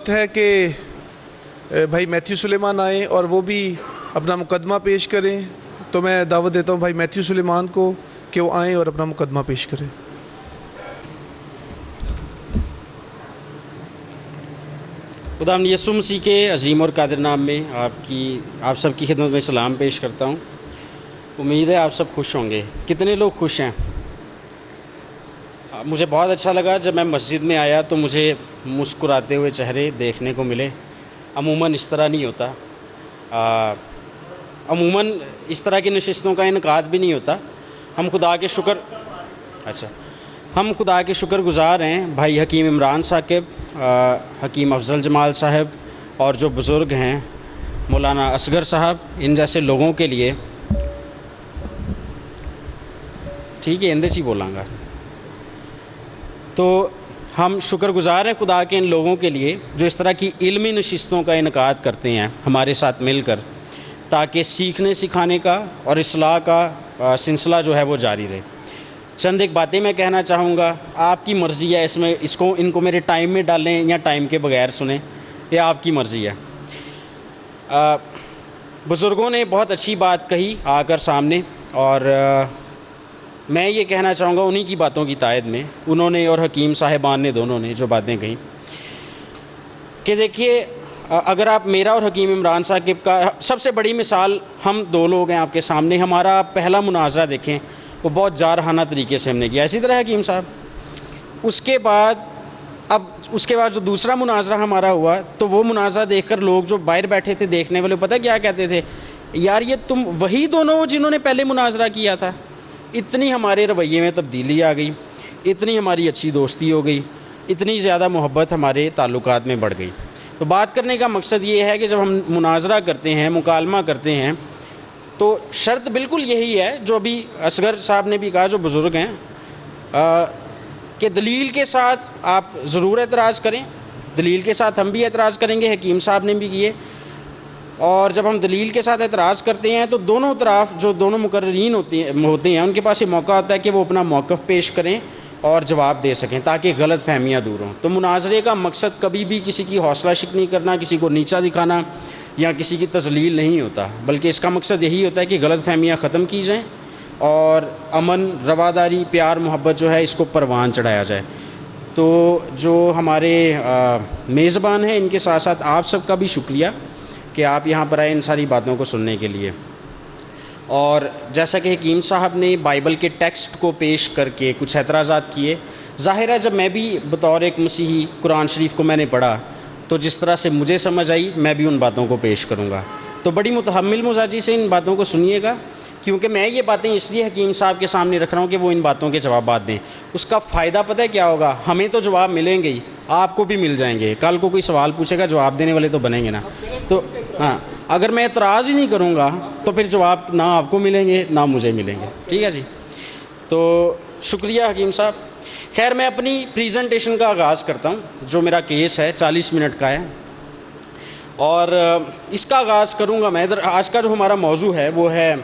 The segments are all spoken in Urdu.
دعوت ہے کہ بھائی میتھیو سلیمان آئیں اور وہ بھی اپنا مقدمہ پیش کریں، تو میں دعوت دیتا ہوں بھائی میتھیو سلیمان کو کہ وہ آئیں اور اپنا مقدمہ پیش کریں۔ خداوند یسوع مسیح کے عظیم اور قادر نام میں آپ سب کی خدمت میں سلام پیش کرتا ہوں۔ امید ہے آپ سب خوش ہوں گے۔ کتنے لوگ خوش ہیں؟ مجھے بہت اچھا لگا جب میں مسجد میں آیا تو مجھے مسکراتے ہوئے چہرے دیکھنے کو ملے۔ عموماً اس طرح نہیں ہوتا، عموماً اس طرح کی نشستوں کا انعقاد بھی نہیں ہوتا۔ ہم خدا کے شکر گزار ہیں بھائی حکیم عمران ثاقب، حکیم افضل جمال صاحب اور جو بزرگ ہیں مولانا اصغر صاحب، ان جیسے لوگوں کے لیے ٹھیک ہے اندر چی بولاں گا۔ تو ہم شکر گزار ہیں خدا کے ان لوگوں کے لیے جو اس طرح کی علمی نشستوں کا انعقاد کرتے ہیں ہمارے ساتھ مل کر، تاکہ سیکھنے سکھانے کا اور اصلاح کا سلسلہ جو ہے وہ جاری رہے۔ چند ایک باتیں میں کہنا چاہوں گا، آپ کی مرضی ہے ان کو میرے ٹائم میں ڈالیں یا ٹائم کے بغیر سنیں، یہ آپ کی مرضی ہے۔ بزرگوں نے بہت اچھی بات کہی آ کر سامنے، اور میں یہ کہنا چاہوں گا انہی کی باتوں کی تائید میں، انہوں نے اور حکیم صاحبان نے دونوں نے جو باتیں کہیں کہ دیکھیے، اگر آپ میرا اور حکیم عمران ثاقب کا سب سے بڑی مثال ہم دو لوگ ہیں آپ کے سامنے، ہمارا پہلا مناظرہ دیکھیں وہ بہت جارحانہ طریقے سے ہم نے کیا، اسی طرح حکیم صاحب۔ اس کے بعد جو دوسرا مناظرہ ہمارا ہوا تو وہ مناظرہ دیکھ کر لوگ جو باہر بیٹھے تھے دیکھنے والے، پتہ کیا کہتے تھے؟ یار یہ تم وہی دونوں ہو جنہوں نے پہلے مناظرہ کیا تھا۔ اتنی ہمارے رویے میں تبدیلی آ گئی، اتنی ہماری اچھی دوستی ہو گئی، اتنی زیادہ محبت ہمارے تعلقات میں بڑھ گئی۔ تو بات کرنے کا مقصد یہ ہے کہ جب ہم مناظرہ کرتے ہیں، مکالمہ کرتے ہیں، تو شرط بالکل یہی ہے جو ابھی اصغر صاحب نے بھی کہا، جو بزرگ ہیں، کہ دلیل کے ساتھ آپ ضرور اعتراض کریں۔ دلیل کے ساتھ ہم بھی اعتراض کریں گے، حکیم صاحب نے بھی کیے، اور جب ہم دلیل کے ساتھ اعتراض کرتے ہیں تو دونوں طرف جو دونوں مقررین ہوتے ہیں ان کے پاس یہ موقع ہوتا ہے کہ وہ اپنا موقف پیش کریں اور جواب دے سکیں تاکہ غلط فہمیاں دور ہوں۔ تو مناظرے کا مقصد کبھی بھی کسی کی حوصلہ شکنی کرنا، کسی کو نیچا دکھانا یا کسی کی تذلیل نہیں ہوتا، بلکہ اس کا مقصد یہی ہوتا ہے کہ غلط فہمیاں ختم کی جائیں اور امن، رواداری، پیار، محبت جو ہے اس کو پروان چڑھایا جائے۔ تو جو ہمارے میزبان ہیں ان کے ساتھ ساتھ آپ سب کا بھی شکریہ کہ آپ یہاں پر آئے ان ساری باتوں کو سننے کے لیے۔ اور جیسا کہ حکیم صاحب نے بائبل کے ٹیکسٹ کو پیش کر کے کچھ اعتراضات کیے، ظاہر ہے جب میں بھی بطور ایک مسیحی قرآن شریف کو میں نے پڑھا تو جس طرح سے مجھے سمجھ آئی میں بھی ان باتوں کو پیش کروں گا۔ تو بڑی متحمل مزاجی سے ان باتوں کو سنیے گا، کیونکہ میں یہ باتیں اس لیے حکیم صاحب کے سامنے رکھ رہا ہوں کہ وہ ان باتوں کے جوابات دیں۔ اس کا فائدہ پتہ ہے کیا ہوگا؟ ہمیں تو جواب ملیں گے ہی، آپ کو بھی مل جائیں گے۔ کل کو کوئی سوال پوچھے گا، جواب دینے والے تو بنیں گے نا۔ تو ہاں، اگر میں اعتراض ہی نہیں کروں گا تو پھر جواب نہ آپ کو ملیں گے نہ مجھے ملیں گے، ٹھیک ہے جی؟ تو شکریہ حکیم صاحب۔ خیر، میں اپنی پریزنٹیشن کا آغاز کرتا ہوں۔ جو میرا کیس ہے 40 منٹ کا ہے، اور اس کا آغاز کروں گا میں آج کا جو ہمارا موضوع ہے وہ ہے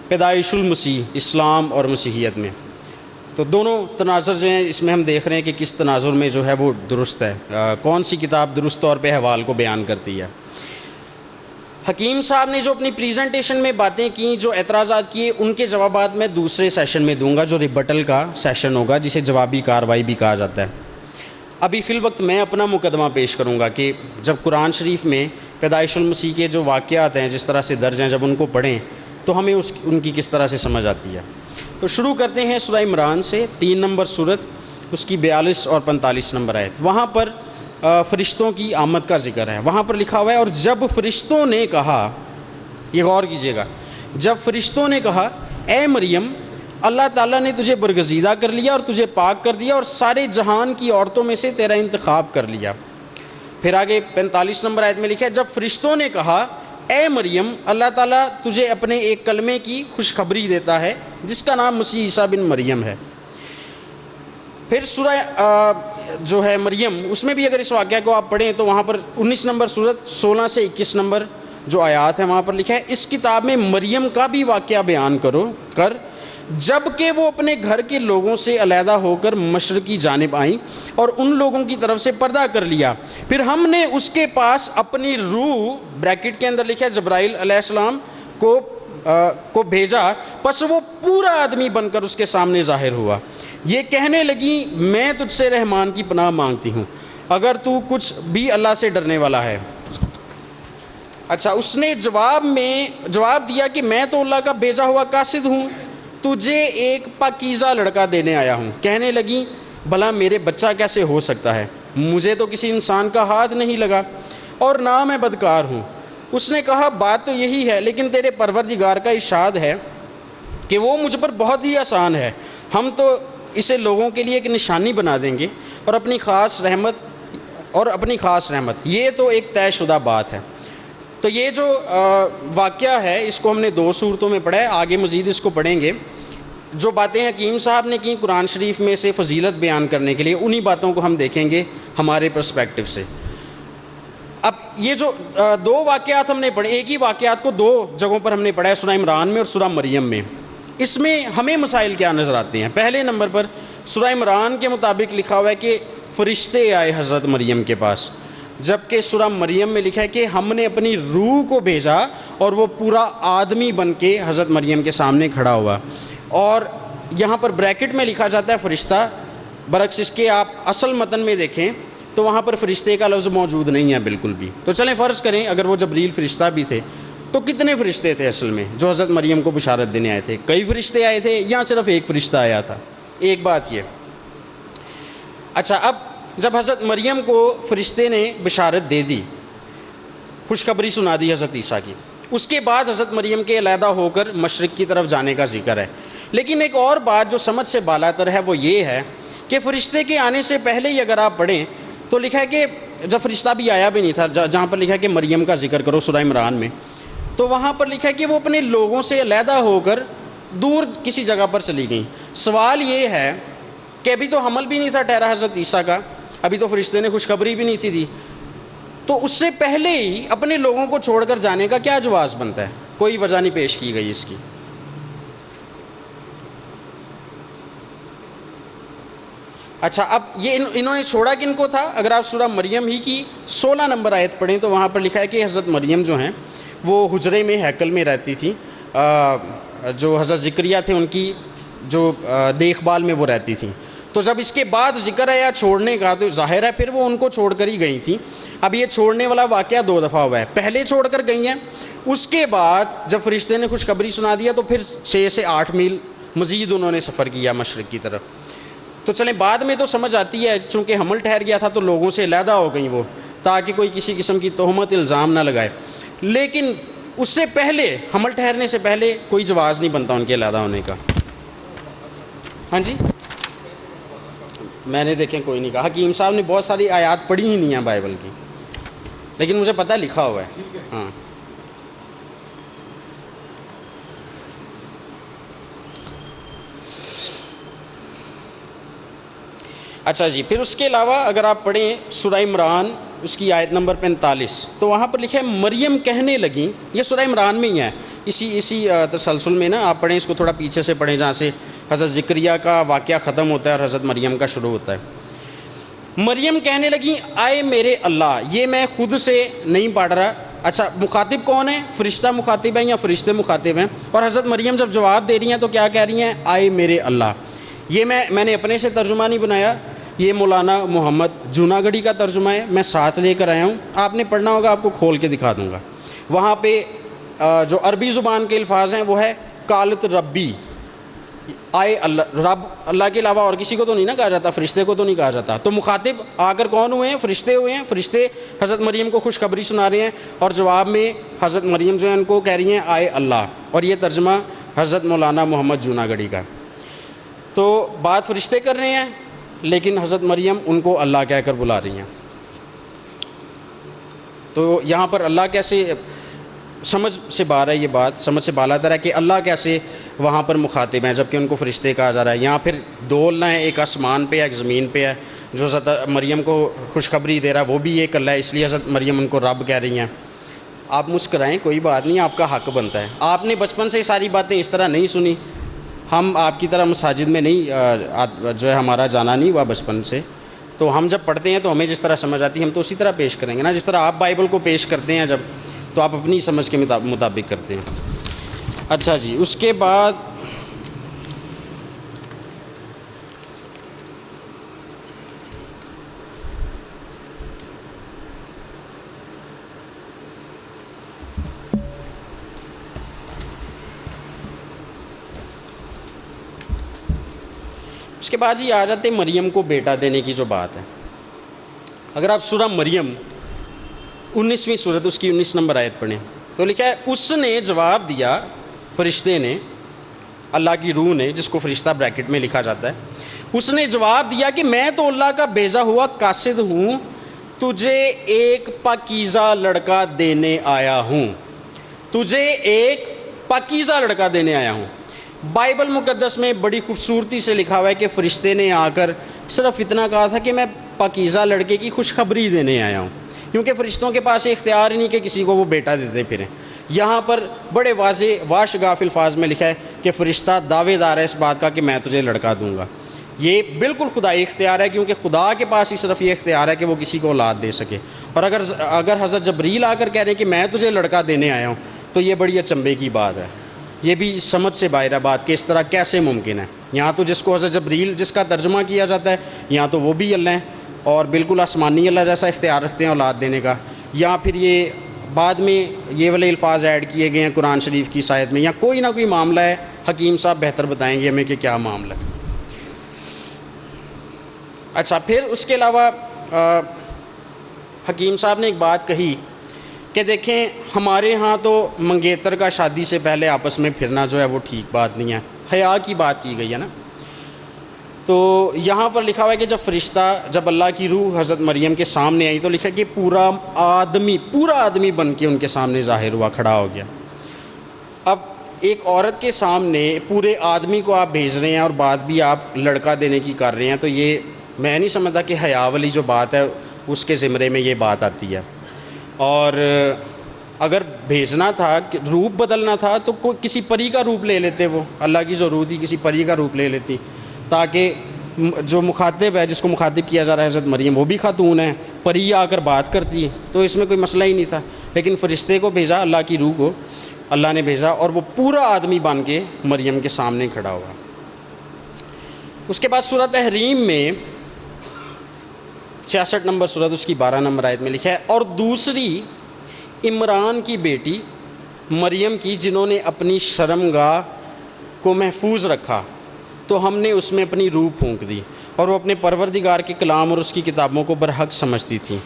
پیدائش المسیح، اسلام اور مسیحیت میں۔ تو دونوں تناظر جو ہیں اس میں ہم دیکھ رہے ہیں کہ کس تناظر میں جو ہے وہ درست ہے، کون سی کتاب درست طور پہ حوال کو بیان کرتی ہے۔ حکیم صاحب نے جو اپنی پریزنٹیشن میں باتیں کی، جو اعتراضات کیے، ان کے جوابات میں دوسرے سیشن میں دوں گا جو ریبٹل کا سیشن ہوگا، جسے جوابی کارروائی بھی کہا جاتا ہے۔ ابھی فی الوقت میں اپنا مقدمہ پیش کروں گا کہ جب قرآن شریف میں پیدائش المسیح کے جو واقعات ہیں جس طرح سے درج ہیں، جب ان کو پڑھیں تو ہمیں ان کی کس طرح سے سمجھ آتی ہے۔ تو شروع کرتے ہیں سورہ عمران سے، 3 نمبر سورت، اس کی 42 اور 45 نمبر آیت۔ وہاں پر فرشتوں کی آمد کا ذکر ہے۔ وہاں پر لکھا ہوا ہے، اور جب فرشتوں نے کہا، یہ غور کیجئے گا، جب فرشتوں نے کہا اے مریم، اللہ تعالیٰ نے تجھے برگزیدہ کر لیا اور تجھے پاک کر دیا اور سارے جہان کی عورتوں میں سے تیرا انتخاب کر لیا۔ پھر آگے 45 نمبر آیت میں لکھا ہے، جب فرشتوں نے کہا اے مریم، اللہ تعالیٰ تجھے اپنے ایک کلمے کی خوشخبری دیتا ہے جس کا نام مسیح عیسیٰ بن مریم ہے۔ پھر سورہ جو ہے مریم، اس میں بھی اگر اس واقعہ کو آپ پڑھیں تو وہاں پر 19 نمبر سورت 16 سے 21 نمبر جو آیات ہیں وہاں پر لکھا ہے، اس کتاب میں مریم کا بھی واقعہ بیان کر جب کہ وہ اپنے گھر کے لوگوں سے علیحدہ ہو کر مشرق کی جانب آئیں اور ان لوگوں کی طرف سے پردہ کر لیا، پھر ہم نے اس کے پاس اپنی روح بریکٹ کے اندر لکھا ہے جبرائیل علیہ السلام کو بھیجا، پس وہ پورا آدمی بن کر اس کے سامنے ظاہر ہوا۔ یہ کہنے لگی میں تجھ سے رحمان کی پناہ مانگتی ہوں اگر تو کچھ بھی اللہ سے ڈرنے والا ہے۔ اچھا، اس نے جواب دیا کہ میں تو اللہ کا بھیجا ہوا قاصد ہوں، تجھے ایک پاکیزہ لڑکا دینے آیا ہوں۔ کہنے لگی بھلا میرے بچہ کیسے ہو سکتا ہے، مجھے تو کسی انسان کا ہاتھ نہیں لگا اور نہ میں بدکار ہوں۔ اس نے کہا بات تو یہی ہے، لیکن تیرے پروردگار کا ارشاد ہے کہ وہ مجھ پر بہت ہی آسان ہے، ہم تو اسے لوگوں کے لیے ایک نشانی بنا دیں گے اور اپنی خاص رحمت، یہ تو ایک طے شدہ بات ہے۔ تو یہ جو واقعہ ہے اس کو ہم نے 2 صورتوں میں پڑھا ہے، آگے مزید اس کو پڑھیں گے۔ جو باتیں حکیم صاحب نے کی قرآن شریف میں سے فضیلت بیان کرنے کے لیے، انہی باتوں کو ہم دیکھیں گے ہمارے پرسپیکٹو سے۔ اب یہ جو 2 واقعات ہم نے پڑھے، ایک ہی واقعات کو 2 جگہوں پر ہم نے پڑھا ہے، سورہ عمران میں اور سورہ مریم میں۔ اس میں ہمیں مسائل کیا نظر آتے ہیں؟ پہلے نمبر پر سورہ عمران کے مطابق لکھا ہوا ہے کہ فرشتے آئے حضرت مریم کے پاس، جبکہ سورہ مریم میں لکھا ہے کہ ہم نے اپنی روح کو بھیجا اور وہ پورا آدمی بن کے حضرت مریم کے سامنے کھڑا ہوا۔ اور یہاں پر بریکٹ میں لکھا جاتا ہے فرشتہ، برعکس اس کے آپ اصل متن میں دیکھیں تو وہاں پر فرشتے کا لفظ موجود نہیں ہے بالکل بھی۔ تو چلیں فرض کریں اگر وہ جبریل فرشتہ بھی تھے تو کتنے فرشتے تھے اصل میں جو حضرت مریم کو بشارت دینے آئے تھے؟ کئی فرشتے آئے تھے یا صرف ایک فرشتہ آیا تھا؟ ایک بات یہ۔ اچھا، اب جب حضرت مریم کو فرشتے نے بشارت دے دی، خوشخبری سنا دی حضرت عیسیٰ کی، اس کے بعد حضرت مریم کے علیحدہ ہو کر مشرق کی طرف جانے کا ذکر ہے۔ لیکن ایک اور بات جو سمجھ سے بالاتر ہے وہ یہ ہے کہ فرشتے کے آنے سے پہلے ہی اگر آپ پڑھیں تو لکھا ہے کہ جب فرشتہ بھی آیا بھی نہیں تھا، جہاں پر لکھا ہے کہ مریم کا ذکر کرو سورہ عمران میں، تو وہاں پر لکھا ہے کہ وہ اپنے لوگوں سے علیحدہ ہو کر دور کسی جگہ پر چلی گئیں۔ سوال یہ ہے کہ ابھی تو حمل بھی نہیں تھا ٹھہرا حضرت عیسیٰ کا، ابھی تو فرشتے نے خوشخبری بھی نہیں تھی دی، تو اس سے پہلے ہی اپنے لوگوں کو چھوڑ کر جانے کا کیا جواز بنتا ہے؟ کوئی وجہ نہیں پیش کی گئی اس کی۔ اچھا، اب یہ انہوں نے چھوڑا کن کو تھا؟ اگر آپ سورہ مریم ہی کی 16 نمبر آیت پڑھیں تو وہاں پر لکھا ہے کہ حضرت مریم جو ہیں وہ حجرے میں ہیکل میں رہتی تھی، جو حضرت زکریا تھے ان کی جو دیکھ بھال میں وہ رہتی تھیں۔ تو جب اس کے بعد ذکر آیا چھوڑنے کا تو ظاہر ہے پھر وہ ان کو چھوڑ کر ہی گئی تھیں۔ اب یہ چھوڑنے والا واقعہ 2 دفعہ ہوا ہے، پہلے چھوڑ کر گئی ہیں، اس کے بعد جب فرشتے نے خوشخبری سنا دیا تو پھر 6 سے 8 میل مزید انہوں نے سفر کیا مشرق کی طرف۔ تو چلیں بعد میں تو سمجھ آتی ہے چونکہ حمل ٹھہر گیا تھا تو لوگوں سے علیحدہ ہو گئیں وہ، تاکہ کوئی کسی قسم کی تہمت الزام نہ لگائے، لیکن اس سے پہلے حمل ٹھہرنے سے پہلے کوئی جواز نہیں بنتا ان کے علیحدہ ہونے کا۔ ہاں جی، میں نے دیکھیں کوئی نہیں کہا، حکیم صاحب نے بہت ساری آیات پڑھی ہی نہیں ہیں بائبل کی، لیکن مجھے پتہ لکھا ہوا ہے۔ ہاں، اچھا جی، پھر اس کے علاوہ اگر آپ پڑھیں سورہ عمران اس کی آیت نمبر 45 تو وہاں پر لکھا ہے مریم کہنے لگیں، یہ سورہ عمران میں ہی ہے، اسی تسلسل میں نا آپ پڑھیں، اس کو تھوڑا پیچھے سے پڑھیں جہاں سے حضرت زکریا کا واقعہ ختم ہوتا ہے اور حضرت مریم کا شروع ہوتا ہے۔ مریم کہنے لگی آئے میرے اللہ، یہ میں خود سے نہیں پڑھ رہا۔ اچھا، مخاطب کون ہے؟ فرشتہ مخاطب ہیں یا فرشتے مخاطب ہیں؟ اور حضرت مریم جب جواب دے رہی ہیں تو کیا کہہ رہی ہیں؟ آئے میرے اللہ۔ یہ میں نے اپنے سے ترجمہ نہیں بنایا، یہ مولانا محمد جوناگڑھی کا ترجمہ ہے، میں ساتھ لے کر آیا ہوں، آپ نے پڑھنا ہوگا، آپ کو کھول کے دکھا دوں گا۔ وہاں پہ جو عربی زبان کے الفاظ ہیں وہ ہے قالت ربی، آئے اللہ، رب اللہ کے علاوہ اور کسی کو تو نہیں نا کہا جاتا، فرشتے کو تو نہیں کہا جاتا، تو مخاطب آ کر کون ہوئے ہیں؟ فرشتے ہوئے ہیں۔ فرشتے حضرت مریم کو خوشخبری سنا رہے ہیں اور جواب میں حضرت مریم جو ہے ان کو کہہ رہی ہیں آئے اللہ، اور یہ ترجمہ حضرت مولانا محمد جوناگڑھی کا۔ تو بات فرشتے کر رہے ہیں لیکن حضرت مریم ان کو اللہ کہہ کر بلا رہی ہیں، تو یہاں پر اللہ کیسے، سمجھ سے باہر ہے یہ بات، سمجھ سے بالاتر ہے کہ اللہ کیسے وہاں پر مخاطب ہیں جبکہ ان کو فرشتے کہا جا رہا ہے۔ یہاں پھر 2 اللہ ہیں، ایک آسمان پہ ہے ایک زمین پہ ہے، جو حضرت مریم کو خوشخبری دے رہا ہے وہ بھی ایک اللہ ہے، اس لیے حضرت مریم ان کو رب کہہ رہی ہیں۔ آپ مسکرائیں، کوئی بات نہیں، آپ کا حق بنتا ہے، آپ نے بچپن سے ساری باتیں اس طرح نہیں سنی، ہم آپ کی طرح مساجد میں نہیں جو ہے ہمارا جانا نہیں ہوا بچپن سے، تو ہم جب پڑھتے ہیں تو ہمیں جس طرح سمجھ آتی ہے ہم تو اسی طرح پیش کریں گے نا، جس طرح آپ بائبل کو پیش کرتے ہیں جب، تو آپ اپنی سمجھ کے مطابق کرتے ہیں۔ اچھا جی، اس کے بعد اس کے بعد جی آ جاتے ہیں مریم کو بیٹا دینے کی جو بات ہے۔ اگر آپ سورہ مریم 19ویں سورت اس کی 19 نمبر آیت پڑھیں تو لکھا ہے اس نے جواب دیا، فرشتے نے، اللہ کی روح نے، جس کو فرشتہ بریکٹ میں لکھا جاتا ہے، اس نے جواب دیا کہ میں تو اللہ کا بھیجا ہوا قاصد ہوں، تجھے ایک پاکیزہ لڑکا دینے آیا ہوں، تجھے ایک پاکیزہ لڑکا دینے آیا ہوں۔ بائبل مقدس میں بڑی خوبصورتی سے لکھا ہوا ہے کہ فرشتے نے آ کر صرف اتنا کہا تھا کہ میں پاکیزہ لڑکے کی خوشخبری دینے آیا ہوں، کیونکہ فرشتوں کے پاس اختیار ہی نہیں کہ کسی کو وہ بیٹا دیتے پھریں۔ یہاں پر بڑے واضح واشگاف الفاظ میں لکھا ہے کہ فرشتہ دعوے دار ہے اس بات کا کہ میں تجھے لڑکا دوں گا۔ یہ بالکل خدائی اختیار ہے، کیونکہ خدا کے پاس ہی صرف یہ اختیار ہے کہ وہ کسی کو اولاد دے سکے۔ اور اگر حضرت جبریل آ کر کہہ رہے ہیں کہ میں تجھے لڑکا دینے آیا ہوں تو یہ بڑی اچنبے کی بات ہے، یہ بھی سمجھ سے باہر ہے بات کہ اس طرح کیسے ممکن ہے۔ یہاں تو جس کو حضرت جبریل جس کا ترجمہ کیا جاتا ہے، یہاں تو وہ بھی اللہ ہیں اور بالکل آسمانی اللہ جیسا اختیار رکھتے ہیں اولاد دینے کا، یا پھر یہ بعد میں یہ والے الفاظ ایڈ کیے گئے ہیں قرآن شریف کی آیت میں، یا کوئی نہ کوئی معاملہ ہے۔ حکیم صاحب بہتر بتائیں گے ہمیں کہ کیا معاملہ ہے۔ اچھا، پھر اس کے علاوہ حکیم صاحب نے ایک بات کہی کہ دیکھیں ہمارے ہاں تو منگیتر کا شادی سے پہلے آپس میں پھرنا جو ہے وہ ٹھیک بات نہیں ہے، حیا کی بات کی گئی ہے نا۔ تو یہاں پر لکھا ہوا ہے کہ جب اللہ کی روح حضرت مریم کے سامنے آئی تو لکھا کہ پورا آدمی بن کے ان کے سامنے ظاہر ہوا، کھڑا ہو گیا۔ اب ایک عورت کے سامنے پورے آدمی کو آپ بھیج رہے ہیں اور بات بھی آپ لڑکا دینے کی کر رہے ہیں، تو یہ میں نہیں سمجھتا کہ حیا والی جو بات ہے اس کے زمرے میں یہ بات آتی ہے۔ اور اگر بھیجنا تھا، روپ بدلنا تھا تو کسی پری کا روپ لے لیتے، وہ اللہ کی ضرورت ہی کسی پری کا روپ لے لیتی، تاکہ جو مخاطب ہے، جس کو مخاطب کیا جا رہا ہے حضرت مریم، وہ بھی خاتون ہے، پری آ کر بات کرتی ہے، تو اس میں کوئی مسئلہ ہی نہیں تھا۔ لیکن فرشتے کو بھیجا، اللہ کی روح کو اللہ نے بھیجا، اور وہ پورا آدمی بن کے مریم کے سامنے کھڑا ہوا۔ اس کے بعد سورہ تحریم میں 66 نمبر سورت اس کی 12 نمبر آیت میں لکھا ہے، اور دوسری عمران کی بیٹی مریم کی جنہوں نے اپنی شرمگاہ کو محفوظ رکھا تو ہم نے اس میں اپنی روح پھونک دی، اور وہ اپنے پروردگار کے کلام اور اس کی کتابوں کو برحق سمجھتی تھی۔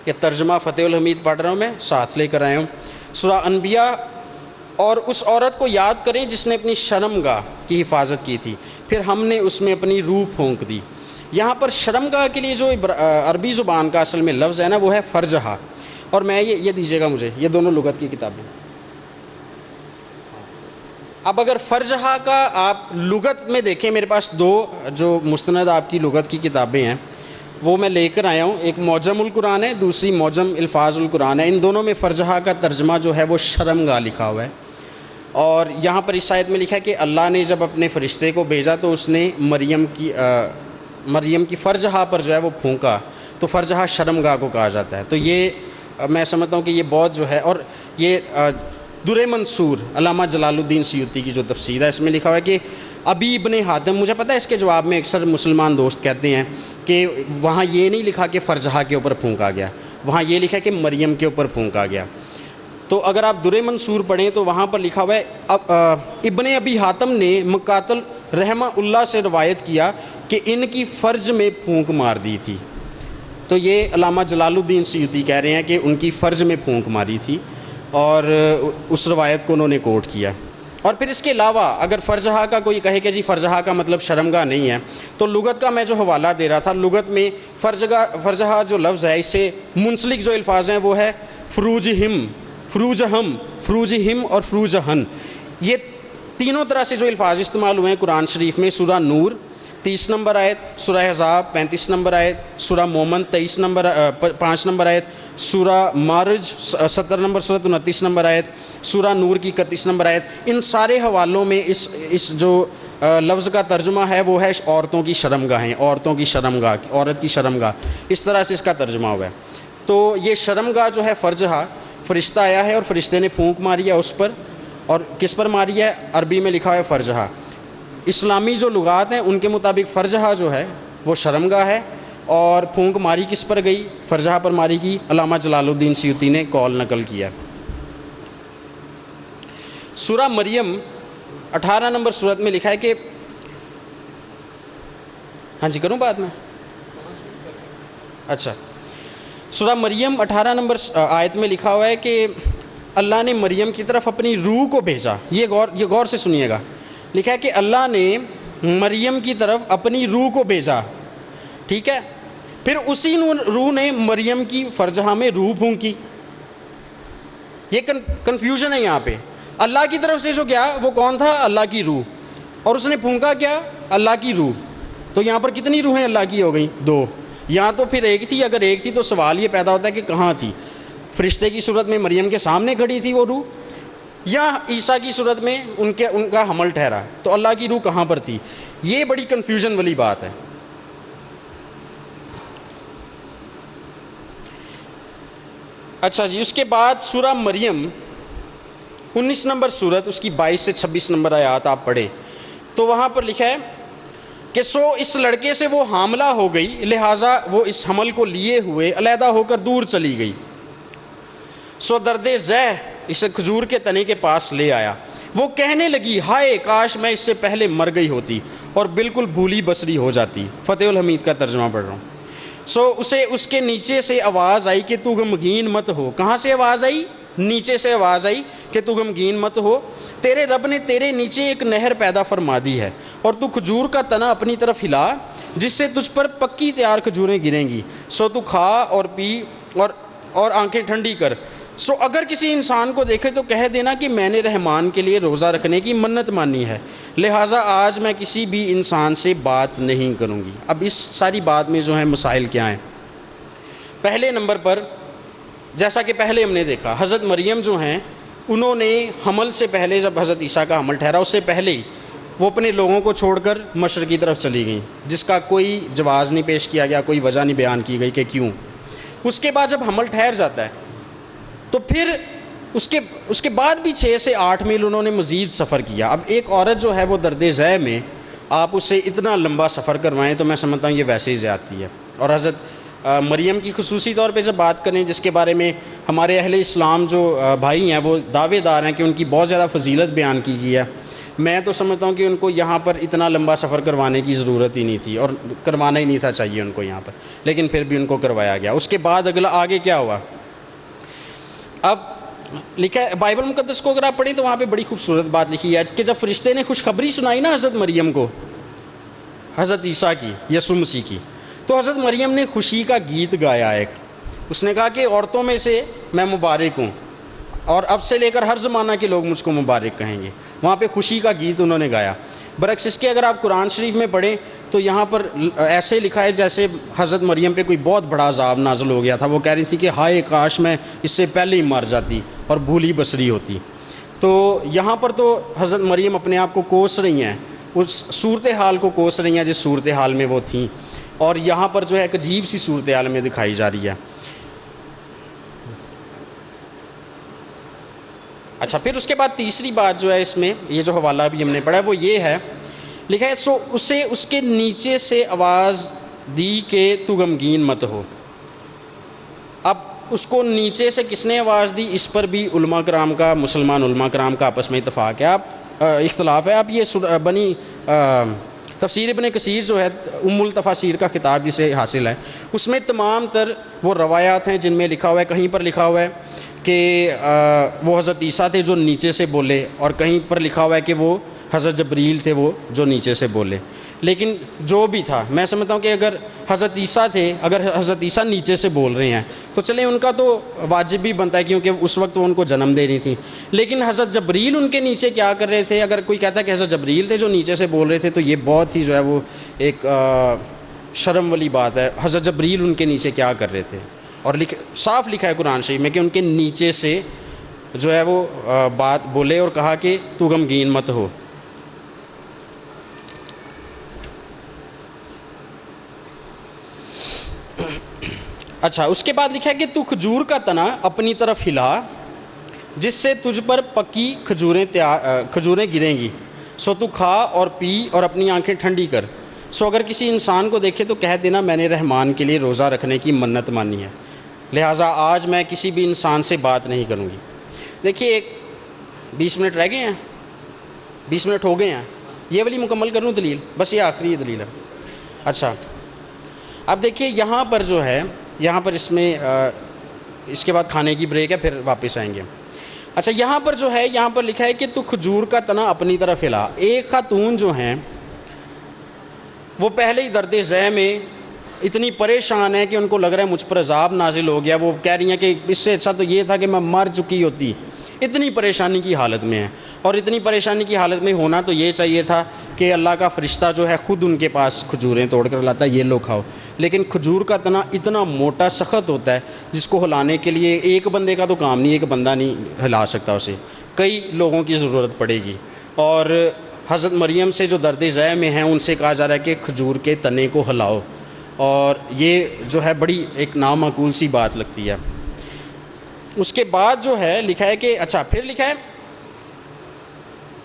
یہ ترجمہ فتح الحمید پڑھ رہا ہوں، میں ساتھ لے کر آیا ہوں۔ سورہ انبیاء، اور اس عورت کو یاد کریں جس نے اپنی شرمگاہ کی حفاظت کی تھی، پھر ہم نے اس میں اپنی روح پھونک دی۔ یہاں پر شرمگاہ کے لیے جو عربی زبان کا اصل میں لفظ ہے نا، وہ ہے فرجہا۔ اور میں یہ دیجیے گا مجھے، یہ دونوں لغت کی کتابیں۔ اب اگر فرجہا کا آپ لغت میں دیکھیں، میرے پاس دو جو مستند آپ کی لغت کی کتابیں ہیں وہ میں لے کر آیا ہوں، ایک معجم القرآن ہے، دوسری معجم الفاظ القرآن ہے۔ ان دونوں میں فرجہا کا ترجمہ جو ہے وہ شرمگاہ لکھا ہوا ہے، اور یہاں پر اس آیت میں لکھا ہے کہ اللہ نے جب اپنے فرشتے کو بھیجا تو اس نے مریم کی فرجہا پر جو ہے وہ پھونکا، تو فرجہا شرمگاہ کو کہا جاتا ہے۔ تو یہ میں سمجھتا ہوں کہ یہ بہت جو ہے، اور یہ در منصور علامہ جلال الدین سیوطی کی جو تفسیر ہے اس میں لکھا ہوا ہے کہ ابی ابن حاتم، مجھے پتہ ہے اس کے جواب میں اکثر مسلمان دوست کہتے ہیں کہ وہاں یہ نہیں لکھا کہ فرجہا کے اوپر پھونکا گیا، وہاں یہ لکھا کہ مریم کے اوپر پھونکا گیا۔ تو اگر آپ در منصور پڑھیں تو وہاں پر لکھا ہوا ہے ابن ابی حاتم نے مقاتل رحمہ اللہ سے روایت کیا کہ ان کی فرج میں پھونک مار دی تھی۔ تو یہ علامہ جلال الدین سیوطی کہہ رہے ہیں کہ ان کی فرج میں پھونک ماری تھی، اور اس روایت کو انہوں نے کوٹ کیا۔ اور پھر اس کے علاوہ اگر فرجہا کا کوئی کہے کہ جی فرجہا کا مطلب شرمگاہ نہیں ہے، تو لغت کا میں جو حوالہ دے رہا تھا، لغت میں فرجہا جو لفظ ہے اس سے منسلک جو الفاظ ہیں وہ ہے فروجہم، فروجہم اور فروجہن۔ یہ تینوں طرح سے جو الفاظ استعمال ہوئے ہیں قرآن شریف میں، سورہ نور 30 نمبر آیت، سورہ احزاب 35 نمبر آیت، سورہ مومن 5 نمبر آیت، سورہ مارج 70 نمبر سورت 29 نمبر آیت، سورہ نور کی 31 نمبر آیت، ان سارے حوالوں میں اس جو لفظ کا ترجمہ ہے وہ ہے عورتوں کی شرمگاہیں، عورتوں کی شرمگاہ، عورت کی شرمگاہ، اس طرح سے اس کا ترجمہ ہوا ہے۔ تو یہ شرمگاہ جو ہے فرجہا، فرشتہ آیا ہے اور فرشتے نے پھونک ماری ہے اس پر، اور کس پر ماری ہے؟ عربی میں لکھا ہے فرجہا۔ اسلامی جو لغات ہیں ان کے مطابق فرجہا جو ہے وہ شرمگاہ ہے، اور پھونک ماری کس پر گئی؟ فرجہا پر ماری کی۔ علامہ جلال الدین سیوطی نے قول نقل کیا۔ سورہ مریم 18 نمبر سورت میں لکھا ہے کہ، ہاں جی کروں بات میں؟ اچھا، سورہ مریم 18 نمبر آیت میں لکھا ہوا ہے کہ اللہ نے مریم کی طرف اپنی روح کو بھیجا۔ یہ غور سے سنیے گا، لکھا ہے کہ اللہ نے مریم کی طرف اپنی روح کو بھیجا، ٹھیک ہے؟ پھر اسی روح نے مریم کی فرجہا میں روح پھونکی۔ یہ کنفیوژن ہے یہاں پہ۔ اللہ کی طرف سے جو گیا وہ کون تھا؟ اللہ کی روح، اور اس نے پھونکا کیا؟ اللہ کی روح۔ تو یہاں پر کتنی روحیں اللہ کی ہو گئیں؟ 2۔ یہاں تو پھر ایک تھی، اگر ایک تھی تو سوال یہ پیدا ہوتا ہے کہ کہاں تھی؟ فرشتے کی صورت میں مریم کے سامنے کھڑی تھی وہ روح، یا عیسیٰ کی صورت میں ان کا حمل ٹھہرا؟ تو اللہ کی روح کہاں پر تھی؟ یہ بڑی کنفیوژن والی بات ہے۔ اچھا جی، اس کے بعد سورہ مریم 19 نمبر سورت، اس کی 22 سے 26 نمبر آیات آپ پڑھیں تو وہاں پر لکھا ہے کہ سو اس لڑکے سے وہ حاملہ ہو گئی، لہٰذا وہ اس حمل کو لیے ہوئے علیحدہ ہو کر دور چلی گئی۔ سو درد ذہ اسے کھجور کے تنے کے پاس لے آیا، وہ کہنے لگی ہائے کاش میں اس سے پہلے مر گئی ہوتی اور بالکل بھولی بصری ہو جاتی۔ فتح الحمید کا ترجمہ پڑھ رہا ہوں۔ سو اسے اس کے نیچے سے آواز آئی کہ تو غمگین مت ہو۔ کہاں سے آواز آئی؟ نیچے سے آواز آئی کہ تو غمگین مت ہو، تیرے رب نے تیرے نیچے ایک نہر پیدا فرما دی ہے، اور تو کھجور کا تنا اپنی طرف ہلا جس سے تجھ پر پکی تیار کھجوریں گریں گی، سو تو کھا اور پی اور آنکھیں ٹھنڈی کر۔ سو اگر کسی انسان کو دیکھے تو کہہ دینا کہ میں نے رحمان کے لیے روزہ رکھنے کی منت مانی ہے، لہٰذا آج میں کسی بھی انسان سے بات نہیں کروں گی۔ اب اس ساری بات میں جو ہے مسائل کیا ہیں؟ پہلے نمبر پر جیسا کہ پہلے ہم نے دیکھا، حضرت مریم جو ہیں انہوں نے حمل سے پہلے، جب حضرت عیسیٰ کا حمل ٹھہرا اس سے پہلے ہی وہ اپنے لوگوں کو چھوڑ کر مشرق کی طرف چلی گئیں، جس کا کوئی جواز نہیں پیش کیا گیا، کوئی وجہ نہیں بیان کی گئی کہ کیوں۔ اس کے بعد جب حمل ٹھہر جاتا ہے تو پھر اس کے بعد بھی 6 سے 8 میل انہوں نے مزید سفر کیا۔ اب ایک عورت جو ہے وہ درد ذہ میں آپ اس سے اتنا لمبا سفر کروائیں تو میں سمجھتا ہوں یہ ویسے ہی زیادتی ہے۔ اور حضرت مریم کی خصوصی طور پہ جب بات کریں، جس کے بارے میں ہمارے اہل اسلام جو بھائی ہیں وہ دعوے دار ہیں کہ ان کی بہت زیادہ فضیلت بیان کی گئی ہے، میں تو سمجھتا ہوں کہ ان کو یہاں پر اتنا لمبا سفر کروانے کی ضرورت ہی نہیں تھی، اور کروانا ہی نہیں تھا چاہیے ان کو یہاں پر، لیکن پھر بھی ان کو کروایا گیا۔ اس کے بعد اگلا آگے کیا ہوا؟ اب لکھا ہے بائبل مقدس کو اگر آپ پڑھیں تو وہاں پہ بڑی خوبصورت بات لکھی ہے کہ جب فرشتے نے خوشخبری سنائی نا حضرت مریم کو، حضرت عیسیٰ کی، یسوع مسیح کی، تو حضرت مریم نے خوشی کا گیت گایا ایک۔ اس نے کہا کہ عورتوں میں سے میں مبارک ہوں، اور اب سے لے کر ہر زمانہ کے لوگ مجھ کو مبارک کہیں گے۔ وہاں پہ خوشی کا گیت انہوں نے گایا۔ برعکس اس کے اگر آپ قرآن شریف میں پڑھیں تو یہاں پر ایسے لکھا ہے جیسے حضرت مریم پہ کوئی بہت بڑا عذاب نازل ہو گیا تھا، وہ کہہ رہی تھی کہ ہائے کاش میں اس سے پہلے ہی مر جاتی اور بھولی بصری ہوتی۔ تو یہاں پر تو حضرت مریم اپنے آپ کو کوس رہی ہیں، اس صورتحال کو کوس رہی ہیں جس صورتحال میں وہ تھیں، اور یہاں پر جو ہے ایک عجیب سی صورتحال میں دکھائی جا رہی ہے۔ اچھا، پھر اس کے بعد تیسری بات جو ہے اس میں، یہ جو حوالہ بھی ہم نے پڑھا ہے وہ یہ ہے، لکھا ہے سو اسے اس کے نیچے سے آواز دی کہ تو غمگین مت ہو۔ اب اس کو نیچے سے کس نے آواز دی، اس پر بھی علماء کرام کا، مسلمان علماء کرام کا آپس میں اتفاق ہے، اختلاف ہے۔ اب یہ بنی تفسیر ابن کثیر جو ہے ام التفاسیر کا خطاب جسے حاصل ہے، اس میں تمام تر وہ روایات ہیں جن میں لکھا ہوا ہے، کہیں پر لکھا ہوا ہے کہ وہ حضرت عیسیٰ تھے جو نیچے سے بولے، اور کہیں پر لکھا ہوا ہے کہ وہ حضرت جبریل تھے وہ جو نیچے سے بولے۔ لیکن جو بھی تھا، میں سمجھتا ہوں کہ اگر حضرت عیسیٰ تھے، اگر حضرت عیسیٰ نیچے سے بول رہے ہیں تو چلیں ان کا تو واجب بھی بنتا ہے کیونکہ اس وقت وہ ان کو جنم دے رہی تھی۔ لیکن حضرت جبریل ان کے نیچے کیا کر رہے تھے؟ اگر کوئی کہتا ہے کہ حضرت جبریل تھے جو نیچے سے بول رہے تھے تو یہ بہت ہی جو ہے وہ ایک شرم والی بات ہے۔ حضرت جبریل ان کے نیچے کیا کر رہے تھے؟ اور صاف لکھا ہے قرآن شریف میں کہ ان کے نیچے سے جو ہے وہ بات بولے اور کہا کہ تو غمگین مت ہو۔ اچھا اس کے بعد لکھا ہے کہ تو کھجور کا تنا اپنی طرف ہلا جس سے تجھ پر پکی کھجوریں گریں گی، سو تو کھا اور پی اور اپنی آنکھیں ٹھنڈی کر، سو اگر کسی انسان کو دیکھے تو کہہ دینا میں نے رحمان کے لیے روزہ رکھنے کی منت مانی ہے، لہٰذا آج میں کسی بھی انسان سے بات نہیں کروں گی۔ دیکھیے 20 منٹ رہ گئے ہیں، 20 منٹ ہو گئے ہیں، یہ والی مکمل کروں دلیل، بس یہ آخری دلیل ہے۔ اچھا اب دیکھیے یہاں پر جو ہے، یہاں پر اس کے بعد کھانے کی بریک ہے، پھر واپس آئیں گے۔ اچھا یہاں پر جو ہے، یہاں پر لکھا ہے کہ تو کھجور کا تنا اپنی طرف ہلا۔ ایک خاتون جو ہیں وہ پہلے ہی درد ذہ میں اتنی پریشان ہے کہ ان کو لگ رہا ہے مجھ پر عذاب نازل ہو گیا، وہ کہہ رہی ہیں کہ اس سے اچھا تو یہ تھا کہ میں مر چکی ہوتی، اتنی پریشانی کی حالت میں ہے۔ اور اتنی پریشانی کی حالت میں ہونا تو یہ چاہیے تھا کہ اللہ کا فرشتہ جو ہے خود ان کے پاس کھجوریں توڑ کر لاتا ہے، یہ لو کھاؤ، لیکن کھجور کا تنا اتنا موٹا سخت ہوتا ہے جس کو ہلانے کے لیے ایک بندے کا تو کام نہیں، ایک بندہ نہیں ہلا سکتا اسے، کئی لوگوں کی ضرورت پڑے گی۔ اور حضرت مریم سے جو درد ذہ میں ہیں ان سے کہا جا رہا ہے کہ کھجور کے تنے کو ہلاؤ، اور یہ جو ہے بڑی ایک نامعقول سی بات لگتی ہے۔ اس کے بعد جو ہے لکھا ہے کہ اچھا پھر لکھا ہے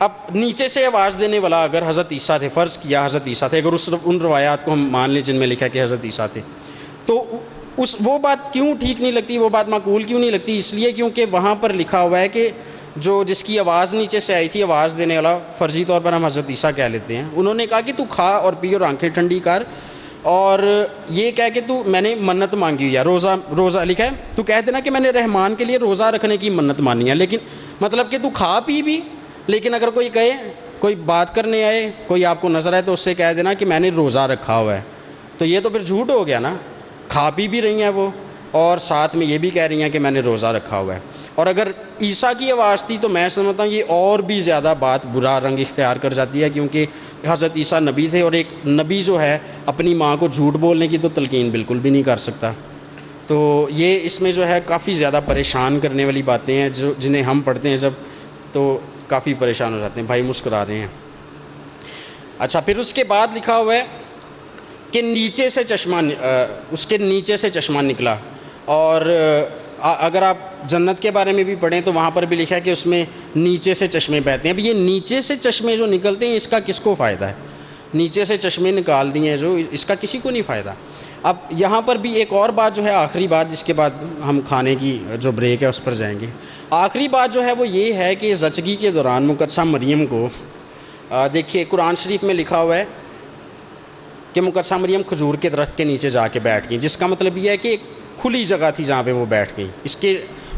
اب نیچے سے آواز دینے والا اگر حضرت عیسیٰ تھے، فرض کیا حضرت عیسیٰ تھے، اگر ان روایات کو ہم مان لیں جن میں لکھا ہے کہ حضرت عیسیٰ تھے، تو وہ بات کیوں ٹھیک نہیں لگتی، وہ بات معقول کیوں نہیں لگتی؟ اس لیے کیونکہ وہاں پر لکھا ہوا ہے کہ جس کی آواز نیچے سے آئی تھی، آواز دینے والا فرضی طور پر ہم حضرت عیسیٰ کہہ لیتے ہیں، انہوں نے کہا کہ تو کھا اور پی اور آنکھیں ٹھنڈی کر، اور یہ کہہ کہ تو میں نے منت مانگی ہوئی ہے، روزہ لکھا ہے تو کہہ دینا کہ میں نے رحمان کے لیے روزہ رکھنے کی منت مانی ہے، لیکن مطلب کہ تو کھا پی بھی، لیکن اگر کوئی کہے، کوئی بات کرنے آئے، کوئی آپ کو نظر آئے تو اس سے کہہ دینا کہ میں نے روزہ رکھا ہوا ہے، تو یہ تو پھر جھوٹ ہو گیا نا، کھا پی بھی رہی ہیں وہ اور ساتھ میں یہ بھی کہہ رہی ہیں کہ میں نے روزہ رکھا ہوا ہے۔ اور اگر عیسیٰ کی آواز تھی تو میں سمجھتا ہوں یہ اور بھی زیادہ بات برا رنگ اختیار کر جاتی ہے، کیونکہ حضرت عیسیٰ نبی تھے، اور ایک نبی جو ہے اپنی ماں کو جھوٹ بولنے کی تو تلقین بالکل بھی نہیں کر سکتا۔ تو یہ اس میں جو ہے کافی زیادہ پریشان کرنے والی باتیں ہیں جنہیں ہم پڑھتے ہیں جب تو کافی پریشان ہو جاتے ہیں۔ بھائی مسکرا رہے ہیں۔ اچھا پھر اس کے بعد لکھا ہوا ہے کہ نیچے سے اس کے نیچے سے چشمہ نکلا، اور اگر آپ جنت کے بارے میں بھی پڑھیں تو وہاں پر بھی لکھا ہے کہ اس میں نیچے سے چشمے بہتے ہیں۔ اب یہ نیچے سے چشمے جو نکلتے ہیں اس کا کس کو فائدہ ہے؟ نیچے سے چشمے نکال دیے جو، اس کا کسی کو نہیں فائدہ۔ اب یہاں پر بھی ایک اور بات جو ہے، آخری بات جس کے بعد ہم کھانے کی جو بریک ہے اس پر جائیں گے، آخری بات جو ہے وہ یہ ہے کہ زچگی کے دوران مقدسہ مریم کو دیکھیے قرآن شریف میں لکھا ہوا ہے کہ مقدسہ مریم کھجور کے درخت کے نیچے جا کے بیٹھ گئیں، جس کا مطلب یہ ہے کہ ایک کھلی جگہ تھی جہاں پہ وہ بیٹھ گئیں۔ اس کے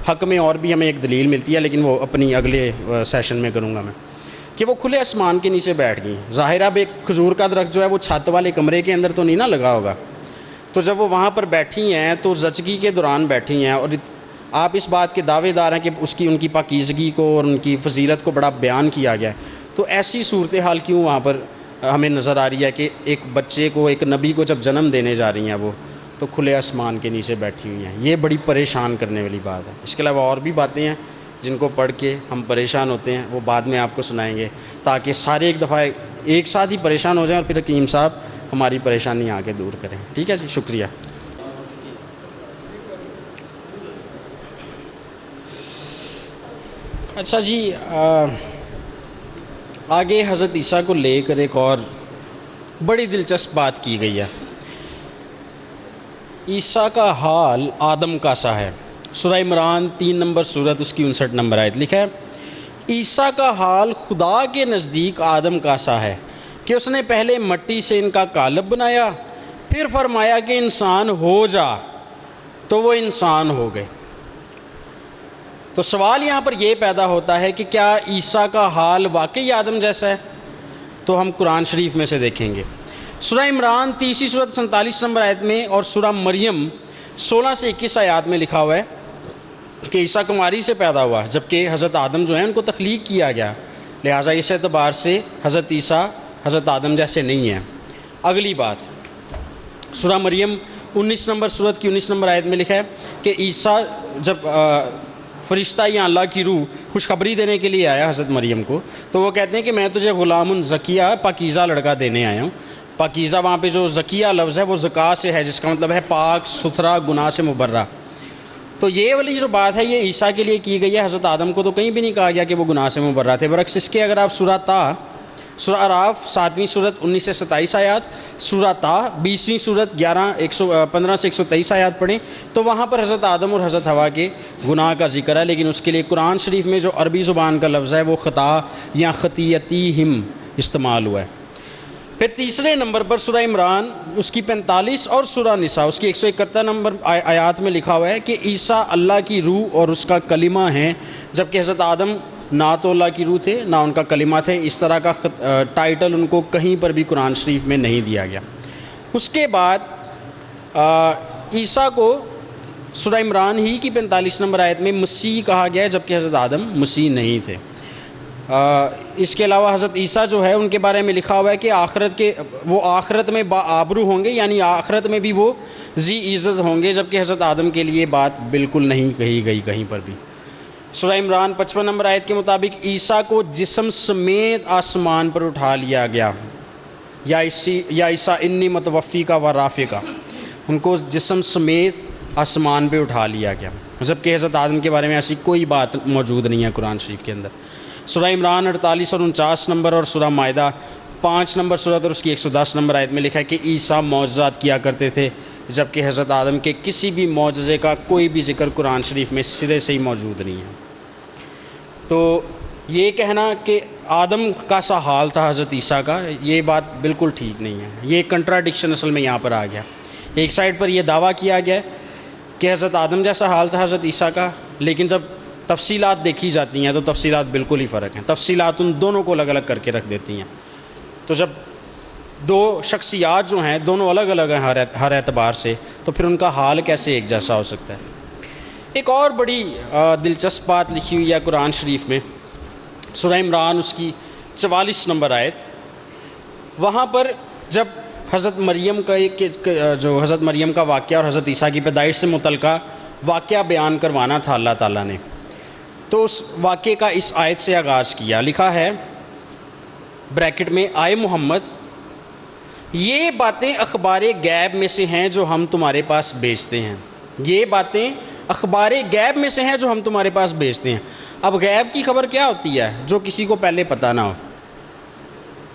حق میں اور بھی ہمیں ایک دلیل ملتی ہے، لیکن وہ اپنی اگلے سیشن میں کروں گا میں، کہ وہ کھلے آسمان کے نیچے بیٹھ گئیں۔ ظاہر اب ایک کھجور کا درخت جو ہے وہ چھت والے کمرے کے اندر تو نہیں نہ لگا ہوگا، تو جب وہ وہاں پر بیٹھی ہیں تو زچگی کے دوران بیٹھی ہیں، اور آپ اس بات کے دعوے دار ہیں کہ ان کی پاکیزگی کو اور ان کی فضیلت کو بڑا بیان کیا گیا ہے، تو ایسی صورتحال کیوں وہاں پر ہمیں نظر آ رہی ہے کہ ایک بچے کو، ایک نبی کو جب جنم دینے جا رہی ہیں وہ تو کھلے آسمان کے نیچے بیٹھی ہوئی ہیں؟ یہ بڑی پریشان کرنے والی بات ہے۔ اس کے علاوہ اور بھی باتیں ہیں جن کو پڑھ کے ہم پریشان ہوتے ہیں، وہ بعد میں آپ کو سنائیں گے، تاکہ سارے ایک دفعہ ایک ساتھ ہی پریشان ہو جائیں اور پھر حکیم صاحب ہماری پریشانی آگے دور کریں۔ ٹھیک ہے جی، شکریہ۔ اچھا جی، آگے حضرت عیسیٰ کو لے کر ایک اور بڑی دلچسپ بات کی گئی ہے۔ عیسیٰ کا حال آدم کا سا ہے۔ سورہ عمران 3 نمبر سورت، اس کی 59 نمبر آیت لکھا ہے، عیسیٰ کا حال خدا کے نزدیک آدم کا سا ہے کہ اس نے پہلے مٹی سے ان کا قالب بنایا، پھر فرمایا کہ انسان ہو جا، تو وہ انسان ہو گئے۔ تو سوال یہاں پر یہ پیدا ہوتا ہے کہ کیا عیسیٰ کا حال واقعی آدم جیسا ہے؟ تو ہم قرآن شریف میں سے دیکھیں گے۔ سورہ عمران 30 سورت 47 نمبر آیت میں اور سورہ مریم 16 سے 21 آیات میں لکھا ہوا ہے کہ عیسیٰ کماری سے پیدا ہوا، جبکہ حضرت آدم جو ہیں ان کو تخلیق کیا گیا، لہٰذا اس اعتبار سے حضرت عیسیٰ حضرت آدم جیسے نہیں ہیں۔ اگلی بات، سورہ مریم 19 نمبر سورت کی 19 نمبر آیت میں لکھا ہے کہ عیسیٰ جب فرشتہ یا اللہ کی روح خوشخبری دینے کے لیے آیا حضرت مریم کو، تو وہ کہتے ہیں کہ میں تجھے غلام زکیہ پاکیزہ لڑکا دینے آیا ہوں، پاکیزہ وہاں پہ جو زکیہ لفظ ہے وہ زکا سے ہے، جس کا مطلب ہے پاک ستھرا، گناہ سے مبرہ. تو یہ والی جو بات ہے یہ عیسیٰ کے لیے کی گئی ہے. حضرت آدم کو تو کہیں بھی نہیں کہا گیا کہ وہ گناہ سے مبرہ تھے. برعکس اس کے اگر آپ سورہ اعراف 7ویں صورت 19 سے 27 آیات، سورہ طٰ 20ویں صورت 15 سے 123 آیات پڑھیں تو وہاں پر حضرت آدم اور حضرت حوا کے گناہ کا ذکر ہے. لیکن اس کے لیے قرآن شریف میں جو عربی زبان کا لفظ ہے وہ خطا یا خطیتیہم استعمال ہوا ہے. پھر تیسرے نمبر پر سورہ عمران اس کی 45 اور سورہ نساء اس کی 171 نمبر آیات میں لکھا ہوا ہے کہ عیسیٰ اللہ کی روح اور اس کا کلمہ ہیں، جبکہ حضرت آدم نہ تو اللہ کی روح تھے نہ ان کا کلمہ تھے. اس طرح کا ٹائٹل ان کو کہیں پر بھی قرآن شریف میں نہیں دیا گیا. اس کے بعد عیسیٰ کو سورہ عمران ہی کی 45 نمبر آیت میں مسیح کہا گیا ہے، جبکہ حضرت آدم مسیح نہیں تھے. اس کے علاوہ حضرت عیسیٰ جو ہے ان کے بارے میں لکھا ہوا ہے کہ وہ آخرت میں باآبرو ہوں گے، یعنی آخرت میں بھی وہ ذی عزت ہوں گے، جبکہ حضرت آدم کے لیے بات بالکل نہیں کہی گئی کہیں پر بھی. سورہ عمران 55 نمبر آیت کے مطابق عیسیٰ کو جسم سمیت آسمان پر اٹھا لیا گیا. یا عیسیٰ انی متوفی کا و رافع کا، ان کو جسم سمیت آسمان پہ اٹھا لیا گیا، جبکہ حضرت آدم کے بارے میں ایسی کوئی بات موجود نہیں ہے قرآن شریف کے اندر. سورہ عمران 48 اور 49 نمبر اور سورہ مائدہ 5 نمبر صورت اور اس کی 110 نمبر آیت میں لکھا ہے کہ عیسیٰ معجزات کیا کرتے تھے، جبکہ حضرت آدم کے کسی بھی معجزے کا کوئی بھی ذکر قرآن شریف میں سرے سے ہی موجود نہیں ہے. تو یہ کہنا کہ آدم کا سا حال تھا حضرت عیسیٰ کا، یہ بات بالکل ٹھیک نہیں ہے. یہ کنٹراڈکشن اصل میں یہاں پر آ گیا. ایک سائڈ پر یہ دعویٰ کیا گیا کہ حضرت آدم جیسا حال تھا حضرت عیسیٰ کا، لیکن جب تفصیلات دیکھی جاتی ہیں تو تفصیلات بالکل ہی فرق ہیں. تفصیلات ان دونوں کو الگ الگ کر کے رکھ دیتی ہیں. تو جب دو شخصیات جو ہیں دونوں الگ الگ ہیں ہر اعتبار سے، تو پھر ان کا حال کیسے ایک جیسا ہو سکتا ہے. ایک اور بڑی دلچسپ بات لکھی ہوئی ہے قرآن شریف میں، سورہ عمران اس کی 44 نمبر آیت. وہاں پر جب حضرت مریم کا واقعہ اور حضرت عیسیٰ کی پیدائش سے متعلقہ واقعہ بیان کروانا تھا اللہ تعالیٰ نے، تو اس واقعے کا اس آیت سے آغاز کیا. لکھا ہے بریکٹ میں، آئے محمد، یہ باتیں اخبار غیب میں سے ہیں جو ہم تمہارے پاس بھیجتے ہیں. یہ باتیں اخبار غیب میں سے ہیں جو ہم تمہارے پاس بھیجتے ہیں. اب غیب کی خبر کیا ہوتی ہے؟ جو کسی کو پہلے پتہ نہ ہو.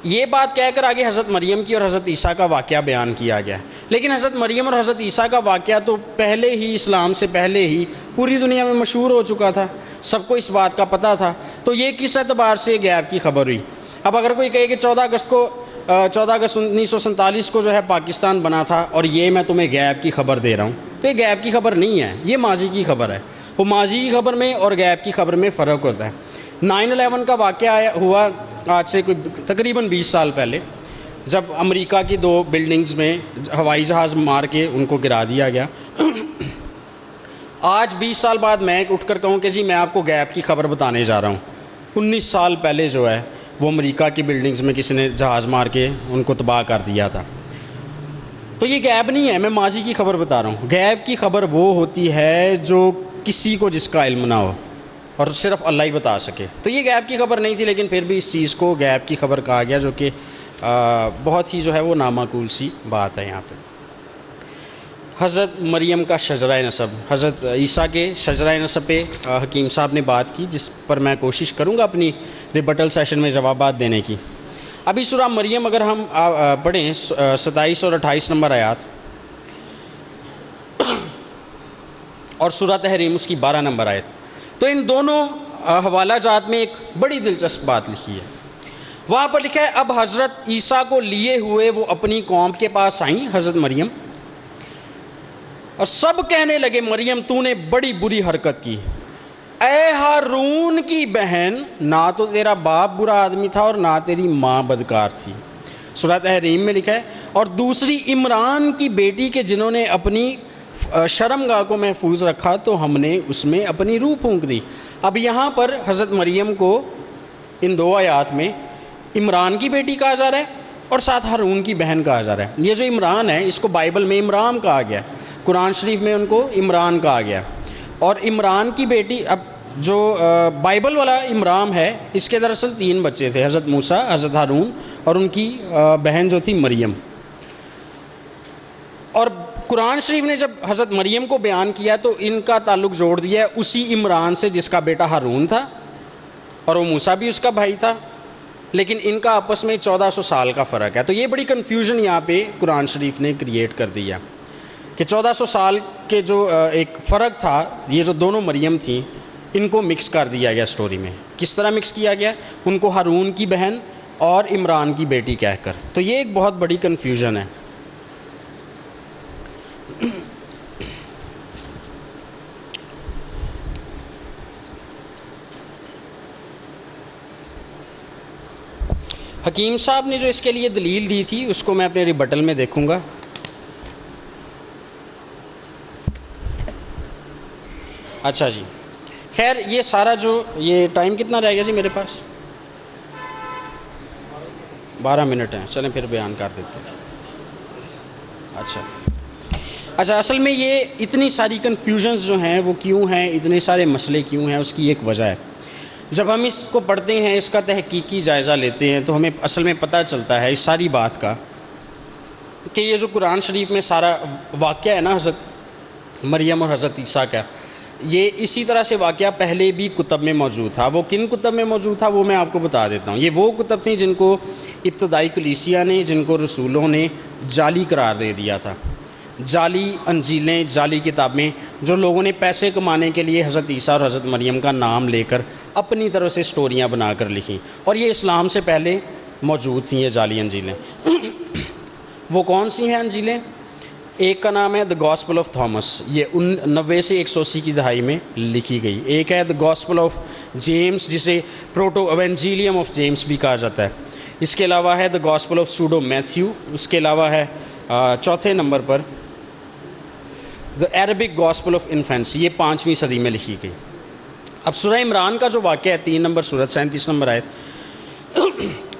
یہ بات کہہ کر آگے حضرت مریم کی اور حضرت عیسیٰ کا واقعہ بیان کیا گیا. لیکن حضرت مریم اور حضرت عیسیٰ کا واقعہ تو پہلے ہی، اسلام سے پہلے ہی پوری دنیا میں مشہور ہو چکا تھا، سب کو اس بات کا پتہ تھا. تو یہ کس اعتبار سے غیب کی خبر ہوئی؟ اب اگر کوئی کہے کہ 14 اگست 1947 کو جو ہے پاکستان بنا تھا اور یہ میں تمہیں غیب کی خبر دے رہا ہوں، تو یہ غیب کی خبر نہیں ہے، یہ ماضی کی خبر ہے. وہ ماضی کی خبر میں اور غیب کی خبر میں فرق ہوتا ہے. 9/11 کا واقعہ ہوا آج سے کوئی تقریباً 20 سال پہلے، جب امریکہ کی 2 بلڈنگز میں ہوائی جہاز مار کے ان کو گرا دیا گیا. آج 20 سال بعد میں اٹھ کر کہوں کہ جی میں آپ کو غیب کی خبر بتانے جا رہا ہوں. 19 سال پہلے جو ہے وہ امریکہ کی بلڈنگز میں کسی نے جہاز مار کے ان کو تباہ کر دیا تھا. تو یہ غیب نہیں ہے، میں ماضی کی خبر بتا رہا ہوں. غیب کی خبر وہ ہوتی ہے جو کسی کو جس کا علم نہ ہو اور صرف اللہ ہی بتا سکے. تو یہ غیب کی خبر نہیں تھی، لیکن پھر بھی اس چیز کو غیب کی خبر کہا گیا، جو کہ بہت ہی جو ہے وہ نامعقول سی بات ہے. یہاں پہ حضرت مریم کا شجرہ نسب، حضرت عیسیٰ کے شجرہ نسب پہ حکیم صاحب نے بات کی، جس پر میں کوشش کروں گا اپنی ریبٹل سیشن میں جوابات دینے کی. ابھی سورہ مریم اگر ہم پڑھیں 27 اور 28 نمبر آیات، اور سورہ تحریم اس کی 12 نمبر آیت، تو ان دونوں حوالہ جات میں ایک بڑی دلچسپ بات لکھی ہے. وہاں پر لکھا ہے، اب حضرت عیسیٰ کو لیے ہوئے وہ اپنی قوم کے پاس آئیں، حضرت مریم، اور سب کہنے لگے مریم تو نے بڑی بری حرکت کی، اے ہارون کی بہن، نہ تو تیرا باپ برا آدمی تھا اور نہ تیری ماں بدکار تھی. سورہ تحریم میں لکھا ہے، اور دوسری عمران کی بیٹی کے جنہوں نے اپنی شرمگاہ کو محفوظ رکھا تو ہم نے اس میں اپنی روح پھونک دی. اب یہاں پر حضرت مریم کو ان 2 آیات میں عمران کی بیٹی کہا جا رہا ہے اور ساتھ ہارون کی بہن کہا جا رہا ہے. یہ جو عمران ہے اس کو بائبل میں عمران کہا گیا، قرآن شریف میں ان کو عمران کہا گیا. اور عمران کی بیٹی، اب جو بائبل والا عمران ہے اس کے دراصل 3 بچے تھے، حضرت موسیٰ، حضرت ہارون اور ان کی بہن جو تھی مریم. اور قرآن شریف نے جب حضرت مریم کو بیان کیا تو ان کا تعلق جوڑ دیا ہے اسی عمران سے جس کا بیٹا ہارون تھا، اور وہ موسیٰ بھی اس کا بھائی تھا، لیکن ان کا آپس میں 1400 سال کا فرق ہے. تو یہ بڑی کنفیوژن یہاں پہ قرآن شریف نے کریٹ کر دیا کہ 1400 سال کے جو ایک فرق تھا، یہ جو دونوں مریم تھیں ان کو مکس کر دیا گیا اسٹوری میں. کس طرح مکس کیا گیا؟ ان کو ہارون کی بہن اور عمران کی بیٹی کہہ کر. تو یہ ایک بہت بڑی کنفیوژن ہے. حکیم صاحب نے جو اس کے لیے دلیل دی تھی اس کو میں اپنے ریبٹل میں دیکھوں گا. اچھا جی، خیر یہ سارا جو یہ ٹائم کتنا رہ گیا جی میرے پاس؟ 12 منٹ ہیں. چلیں پھر بیان کر دیتے ہیں. اچھا اصل میں یہ اتنی ساری کنفیوژنز جو ہیں وہ کیوں ہیں، اتنے سارے مسئلے کیوں ہیں، اس کی ایک وجہ ہے. جب ہم اس کو پڑھتے ہیں، اس کا تحقیقی جائزہ لیتے ہیں تو ہمیں اصل میں پتہ چلتا ہے اس ساری بات کا کہ یہ جو قرآن شریف میں سارا واقعہ ہے نا حضرت مریم اور حضرت عیسیٰ کا، یہ اسی طرح سے واقعہ پہلے بھی کتب میں موجود تھا. وہ کن کتب میں موجود تھا وہ میں آپ کو بتا دیتا ہوں. یہ وہ کتب تھیں جن کو ابتدائی کلیسیا نے، جن کو رسولوں نے جعلی قرار دے دیا تھا. جعلی انجیلیں، جعلی کتابیں جو لوگوں نے پیسے کمانے کے لیے حضرت عیسیٰ اور حضرت مریم کا نام لے کر اپنی طرف سے سٹوریاں بنا کر لکھیں. اور یہ اسلام سے پہلے موجود تھیں یہ جعلی انجیلیں. وہ کون سی ہیں انجیلیں؟ ایک کا نام ہے دا گاسپل آف تھامس، یہ 90 سے 180 کی دہائی میں لکھی گئی. ایک ہے دا گاسپل آف جیمس جسے پروٹو ایونجیلیم آف جیمس بھی کہا جاتا ہے. اس کے علاوہ ہے دا گاسپل آف سوڈو میتھیو. اس کے علاوہ ہے چوتھے number per the Arabic gospel of infancy, یہ 5ویں صدی میں لکھی گئی. اب سورہ عمران کا جو واقعہ ہے 3 نمبر سورت 37 نمبر آیت،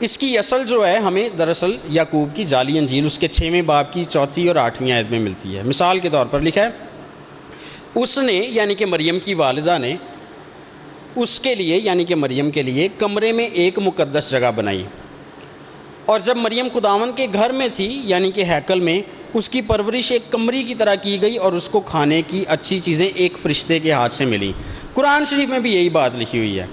اس کی اصل جو ہے ہمیں دراصل یعقوب کی جعلی انجیل اس کے 6ویں باب کی 4 اور 8ویں آیت میں ملتی ہے. مثال کے طور پر لکھا ہے اس نے یعنی کہ مریم کی والدہ نے اس کے لیے یعنی کہ مریم کے لیے کمرے میں ایک مقدس جگہ بنائی، اور جب مریم خداوند کے گھر میں تھی یعنی کہ ہیکل میں، اس کی پرورش ایک قمری کی طرح کی گئی اور اس کو کھانے کی اچھی چیزیں ایک فرشتے کے ہاتھ سے ملیں. قرآن شریف میں بھی یہی بات لکھی ہوئی ہے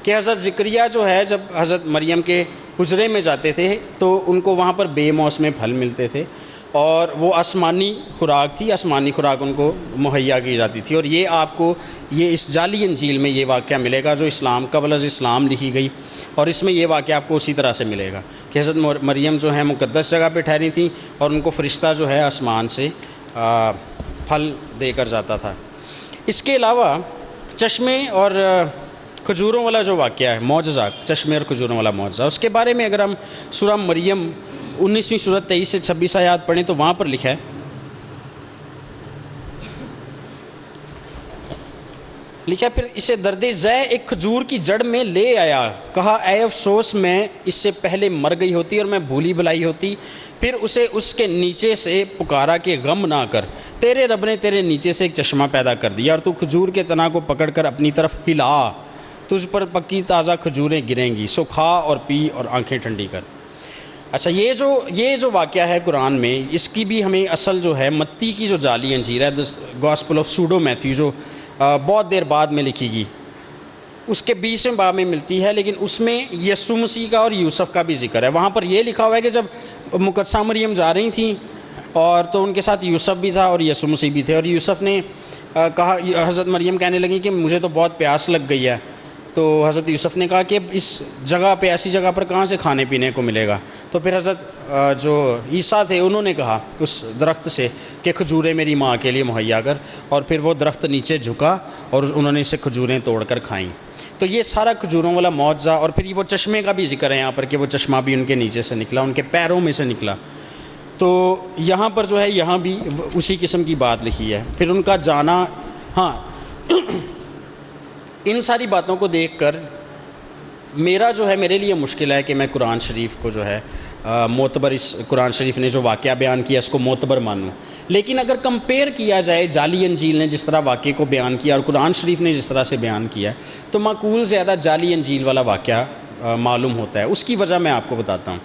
کہ حضرت زکریا جو ہے جب حضرت مریم کے حجرے میں جاتے تھے تو ان کو وہاں پر بے موسم پھل ملتے تھے، اور وہ آسمانی خوراک تھی، آسمانی خوراک ان کو مہیا کی جاتی تھی. اور یہ آپ کو یہ اس جعلی انجیل میں یہ واقعہ ملے گا جو اسلام قبل از اسلام لکھی گئی، اور اس میں یہ واقعہ آپ کو اسی طرح سے ملے گا کہ حضرت مریم جو ہے مقدس جگہ پہ ٹھہری تھیں اور ان کو فرشتہ جو ہے آسمان سے پھل دے کر جاتا تھا. اس کے علاوہ چشمے اور کھجوروں والا جو واقعہ ہے، معجزہ، چشمے اور کھجوروں والا معجزہ، اس کے بارے میں اگر ہم سورہ مریم 19ویں سورت 23 سے 26 آیات پڑھیں تو وہاں پر لکھا ہے پھر اسے درد ذے ایک کھجور کی جڑ میں لے آیا، کہا اے افسوس میں اس سے پہلے مر گئی ہوتی اور میں بھولی بھلائی ہوتی. پھر اسے اس کے نیچے سے پکارا کہ غم نہ کر، تیرے رب نے تیرے نیچے سے ایک چشمہ پیدا کر دیا، اور تو کھجور کے تنا کو پکڑ کر اپنی طرف ہلا، تجھ پر پکی تازہ کھجوریں گریں گی، سو کھا اور پی اور آنکھیں ٹھنڈی کر. اچھا یہ جو واقعہ ہے قرآن میں، اس کی بھی ہمیں اصل جو ہے متی کی جو جعلی انجیل ہے گاسپل آف سوڈو میتھیو جو بہت دیر بعد میں لکھی گئی، اس کے 20ویں باب میں ملتی ہے، لیکن اس میں یسوع مسیح کا اور یوسف کا بھی ذکر ہے. وہاں پر یہ لکھا ہوا ہے کہ جب مقدسہ مریم جا رہی تھیں اور تو ان کے ساتھ یوسف بھی تھا اور یسوع مسیح بھی تھے، اور یوسف نے کہا، حضرت مریم کہنے لگی کہ مجھے تو بہت پیاس لگ گئی ہے. تو حضرت یوسف نے کہا کہ اس جگہ پہ ایسی جگہ پر کہاں سے کھانے پینے کو ملے گا. تو پھر حضرت جو عیسیٰ تھے انہوں نے کہا اس درخت سے کہ کھجوریں میری ماں کے لیے مہیا کر، اور پھر وہ درخت نیچے جھکا اور انہوں نے اسے کھجوریں توڑ کر کھائیں. تو یہ سارا کھجوروں والا معجزہ، اور پھر وہ چشمے کا بھی ذکر ہے یہاں پر کہ وہ چشمہ بھی ان کے نیچے سے نکلا، ان کے پیروں میں سے نکلا. تو یہاں پر جو ہے یہاں بھی اسی قسم کی بات لکھی ہے. پھر ان کا جانا، ہاں ان ساری باتوں کو دیکھ کر میرے لیے مشکل ہے کہ میں قرآن شریف کو جو ہے معتبر، اس قرآن شریف نے جو واقعہ بیان کیا اس کو معتبر مانوں. لیکن اگر کمپیئر کیا جائے جعلی انجیل نے جس طرح واقعے کو بیان کیا اور قرآن شریف نے جس طرح سے بیان کیا تو معقول زیادہ جعلی انجیل والا واقعہ معلوم ہوتا ہے. اس کی وجہ میں آپ کو بتاتا ہوں.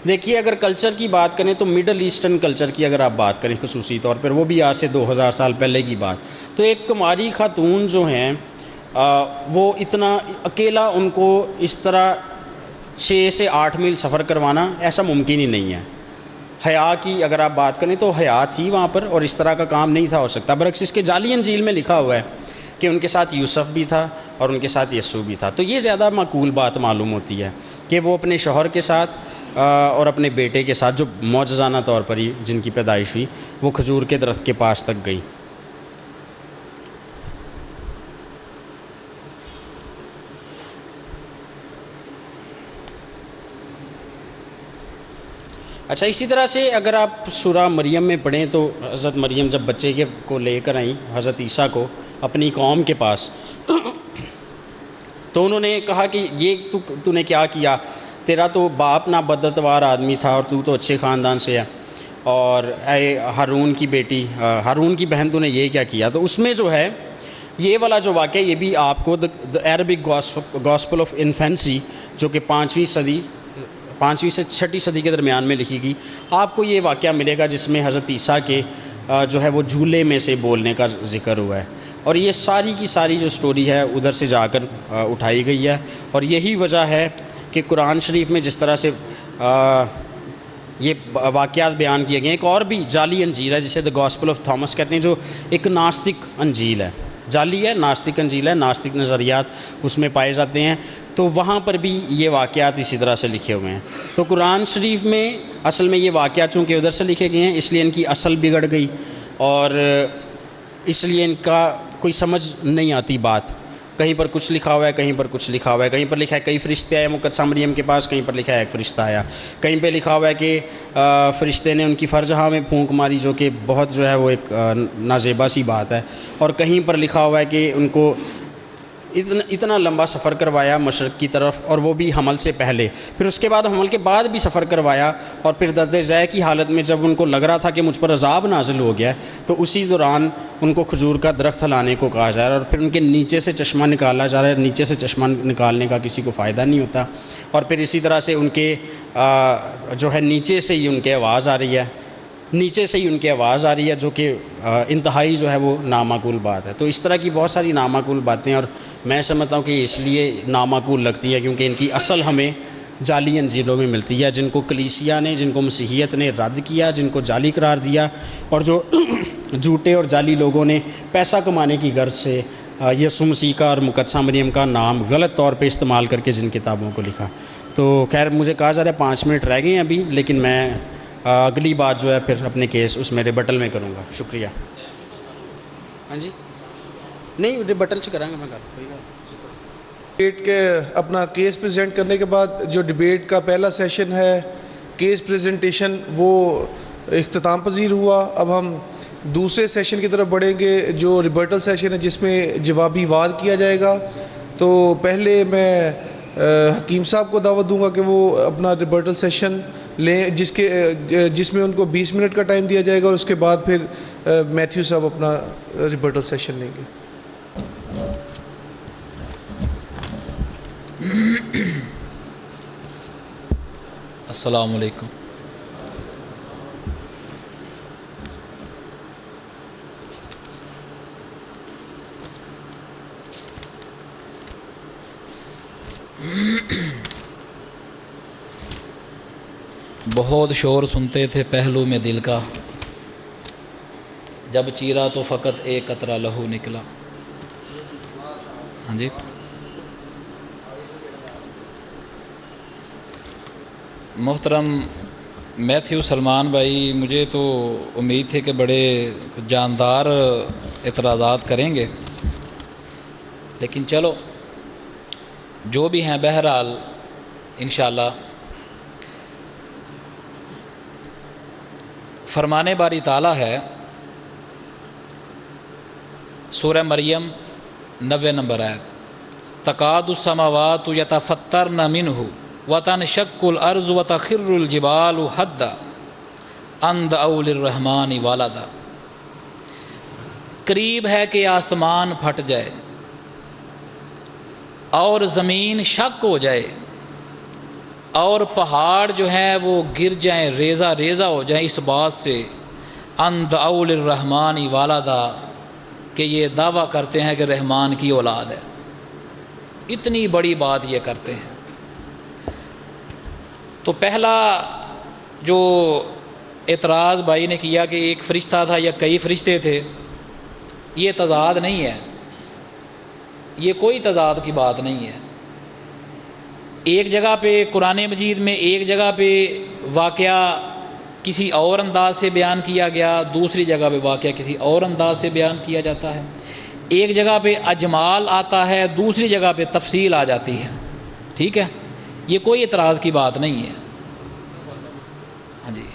دیکھیے اگر کلچر کی بات کریں تو مڈل ایسٹرن کلچر کی اگر آپ بات کریں خصوصی طور پر، وہ بھی آج سے 2000 سال پہلے کی بات، تو ایک کماری خاتون جو ہیں وہ اتنا اکیلا ان کو اس طرح 6 سے 8 میل سفر کروانا ایسا ممکن ہی نہیں ہے. حیا کی اگر آپ بات کریں تو حیا تھی وہاں پر، اور اس طرح کا کام نہیں تھا ہو سکتا. برعکس اس کے جعلی انجیل میں لکھا ہوا ہے کہ ان کے ساتھ یوسف بھی تھا اور ان کے ساتھ یسوع بھی تھا. تو یہ زیادہ معقول بات معلوم ہوتی ہے کہ وہ اپنے شوہر کے ساتھ اور اپنے بیٹے کے ساتھ، جو معجزانہ طور پر ہی جن کی پیدائش ہوئی، وہ کھجور کے درخت کے پاس تک گئی. اچھا، اسی طرح سے اگر آپ سورہ مریم میں پڑھیں تو حضرت مریم جب بچے کو لے کر آئیں حضرت عیسیٰ کو اپنی قوم کے پاس، تو انہوں نے کہا کہ یہ تو نے کیا کیا، تیرا تو باپ نہ بدتوار آدمی تھا اور تو اچھے خاندان سے ہے، اور اے ہارون کی بیٹی، ہارون کی بہن، تو نے یہ کیا کیا. تو اس میں جو ہے یہ والا جو واقعہ، یہ بھی آپ کو عربک گاسپل آف انفینسی، جو کہ 5ویں سے 6 صدی کے درمیان میں لکھی گئی، آپ کو یہ واقعہ ملے گا جس میں حضرت عیسیٰ کے جو ہے وہ جھولے میں سے بولنے کا ذکر ہوا ہے. اور یہ ساری کی ساری جو سٹوری ہے ادھر سے جا کر اٹھائی گئی ہے. اور یہی وجہ ہے کہ قرآن شریف میں جس طرح سے یہ واقعات بیان کیے گئے ہیں، ایک اور بھی جعلی انجیل ہے جسے دا گاسپل آف تھامس کہتے ہیں، جو ایک ناستک انجیل ہے، جعلی ہے، ناستک انجیل ہے، ناستک نظریات اس میں پائے جاتے ہیں. تو وہاں پر بھی یہ واقعات اسی طرح سے لکھے ہوئے ہیں. تو قرآن شریف میں اصل میں یہ واقعات چونکہ ادھر سے لکھے گئے ہیں، اس لیے ان کی اصل بگڑ گئی، اور اس لیے ان کا کوئی سمجھ نہیں آتی بات. کہیں پر کچھ لکھا ہوا ہے، کہیں پر کچھ لکھا ہوا ہے، کہیں پر لکھا ہے کئی فرشتے آئے مقدسہ مریم کے پاس، کہیں پر لکھا ہے ایک فرشتہ آیا، کہیں پہ لکھا ہوا ہے کہ فرشتے نے ان کی فرجہاں میں پھونک ماری، جو کہ بہت جو ہے وہ ایک نازیبا سی بات ہے. اور کہیں پر لکھا ہوا ہے کہ ان کو اتنا لمبا سفر کروایا مشرق کی طرف، اور وہ بھی حمل سے پہلے، پھر اس کے بعد حمل کے بعد بھی سفر کروایا، اور پھر درد ذیل کی حالت میں جب ان کو لگ رہا تھا کہ مجھ پر عذاب نازل ہو گیا ہے، تو اسی دوران ان کو کھجور کا درخت ہلانے کو کہا جا رہا ہے، اور پھر ان کے نیچے سے چشمہ نکالا جا رہا ہے. نیچے سے چشمہ نکالنے کا کسی کو فائدہ نہیں ہوتا. اور پھر اسی طرح سے ان کے جو ہے نیچے سے ہی ان کی آواز آ رہی ہے، جو کہ انتہائی جو ہے وہ نامعقول بات ہے. تو اس طرح کی بہت ساری نامعقول باتیں، اور میں سمجھتا ہوں کہ اس لیے نامعقول لگتی ہے کیونکہ ان کی اصل ہمیں جعلی انجیلوں میں ملتی ہے، جن کو کلیسیا نے، جن کو مسیحیت نے رد کیا، جن کو جعلی قرار دیا، اور جو جھوٹے اور جعلی لوگوں نے پیسہ کمانے کی غرض سے یسوع مسیح کا اور مقدسہ مریم کا نام غلط طور پہ استعمال کر کے جن کتابوں کو لکھا. تو خیر مجھے کہا جا رہا ہے 5 منٹ رہ گئے ہیں ابھی، لیکن میں اگلی بات جو ہے پھر اپنے کیس اس میں ریبٹل میں کروں گا. شکریہ. ہاں جی، نہیں ریبٹل سے کریں گے میں ڈبیٹ کے اپنا کیس پریزنٹ کرنے کے بعد جو ڈبیٹ کا پہلا سیشن ہے کیس پریزنٹیشن، وہ اختتام پذیر ہوا. اب ہم دوسرے سیشن کی طرف بڑھیں گے جو ریبٹل سیشن ہے، جس میں جوابی وار کیا جائے گا. تو پہلے میں حکیم صاحب کو دعوت دوں گا کہ وہ اپنا ریبٹل سیشن لیں، جس میں ان کو 20 منٹ کا ٹائم دیا جائے گا، اور اس کے بعد پھر میتھیو صاحب اپنا ریبٹل سیشن لیں گے. السلام علیکم. بہت شور سنتے تھے پہلو میں دل کا، جب چیرا تو فقط ایک قطرہ لہو نکلا. ہاں جی، محترم میتھیو سلمان بھائی، مجھے تو امید تھی کہ بڑے جاندار اعتراضات کریں گے، لیکن چلو جو بھی ہیں، بہرحال انشاءاللہ. فرمانے باری تعالیٰ ہے سورہ مریم 90 نمبر آیت، تکاد السماوات یتفطرن منہ وتنشق الارض وتخر الجبال حدا ان دعوا للرحمن ولدا. قریب ہے کہ آسمان پھٹ جائے اور زمین شق ہو جائے اور پہاڑ جو ہیں وہ گر جائیں، ریزہ ریزہ ہو جائیں اس بات سے ان دعوا للرحمن ولدا، کہ یہ دعویٰ کرتے ہیں کہ رحمان کی اولاد ہے۔ اتنی بڑی بات یہ کرتے ہیں۔ تو پہلا جو اعتراض بھائی نے کیا کہ ایک فرشتہ تھا یا کئی فرشتے تھے، یہ تضاد نہیں ہے، یہ کوئی تضاد کی بات نہیں ہے۔ ایک جگہ پہ قرآن مجید میں ایک جگہ پہ واقعہ کسی اور انداز سے بیان کیا گیا، دوسری جگہ پہ واقعہ کسی اور انداز سے بیان کیا جاتا ہے، ایک جگہ پہ اجمال آتا ہے، دوسری جگہ پہ تفصیل آ جاتی ہے، ٹھیک ہے، یہ کوئی اعتراض کی بات نہیں ہے۔ ہاں جی،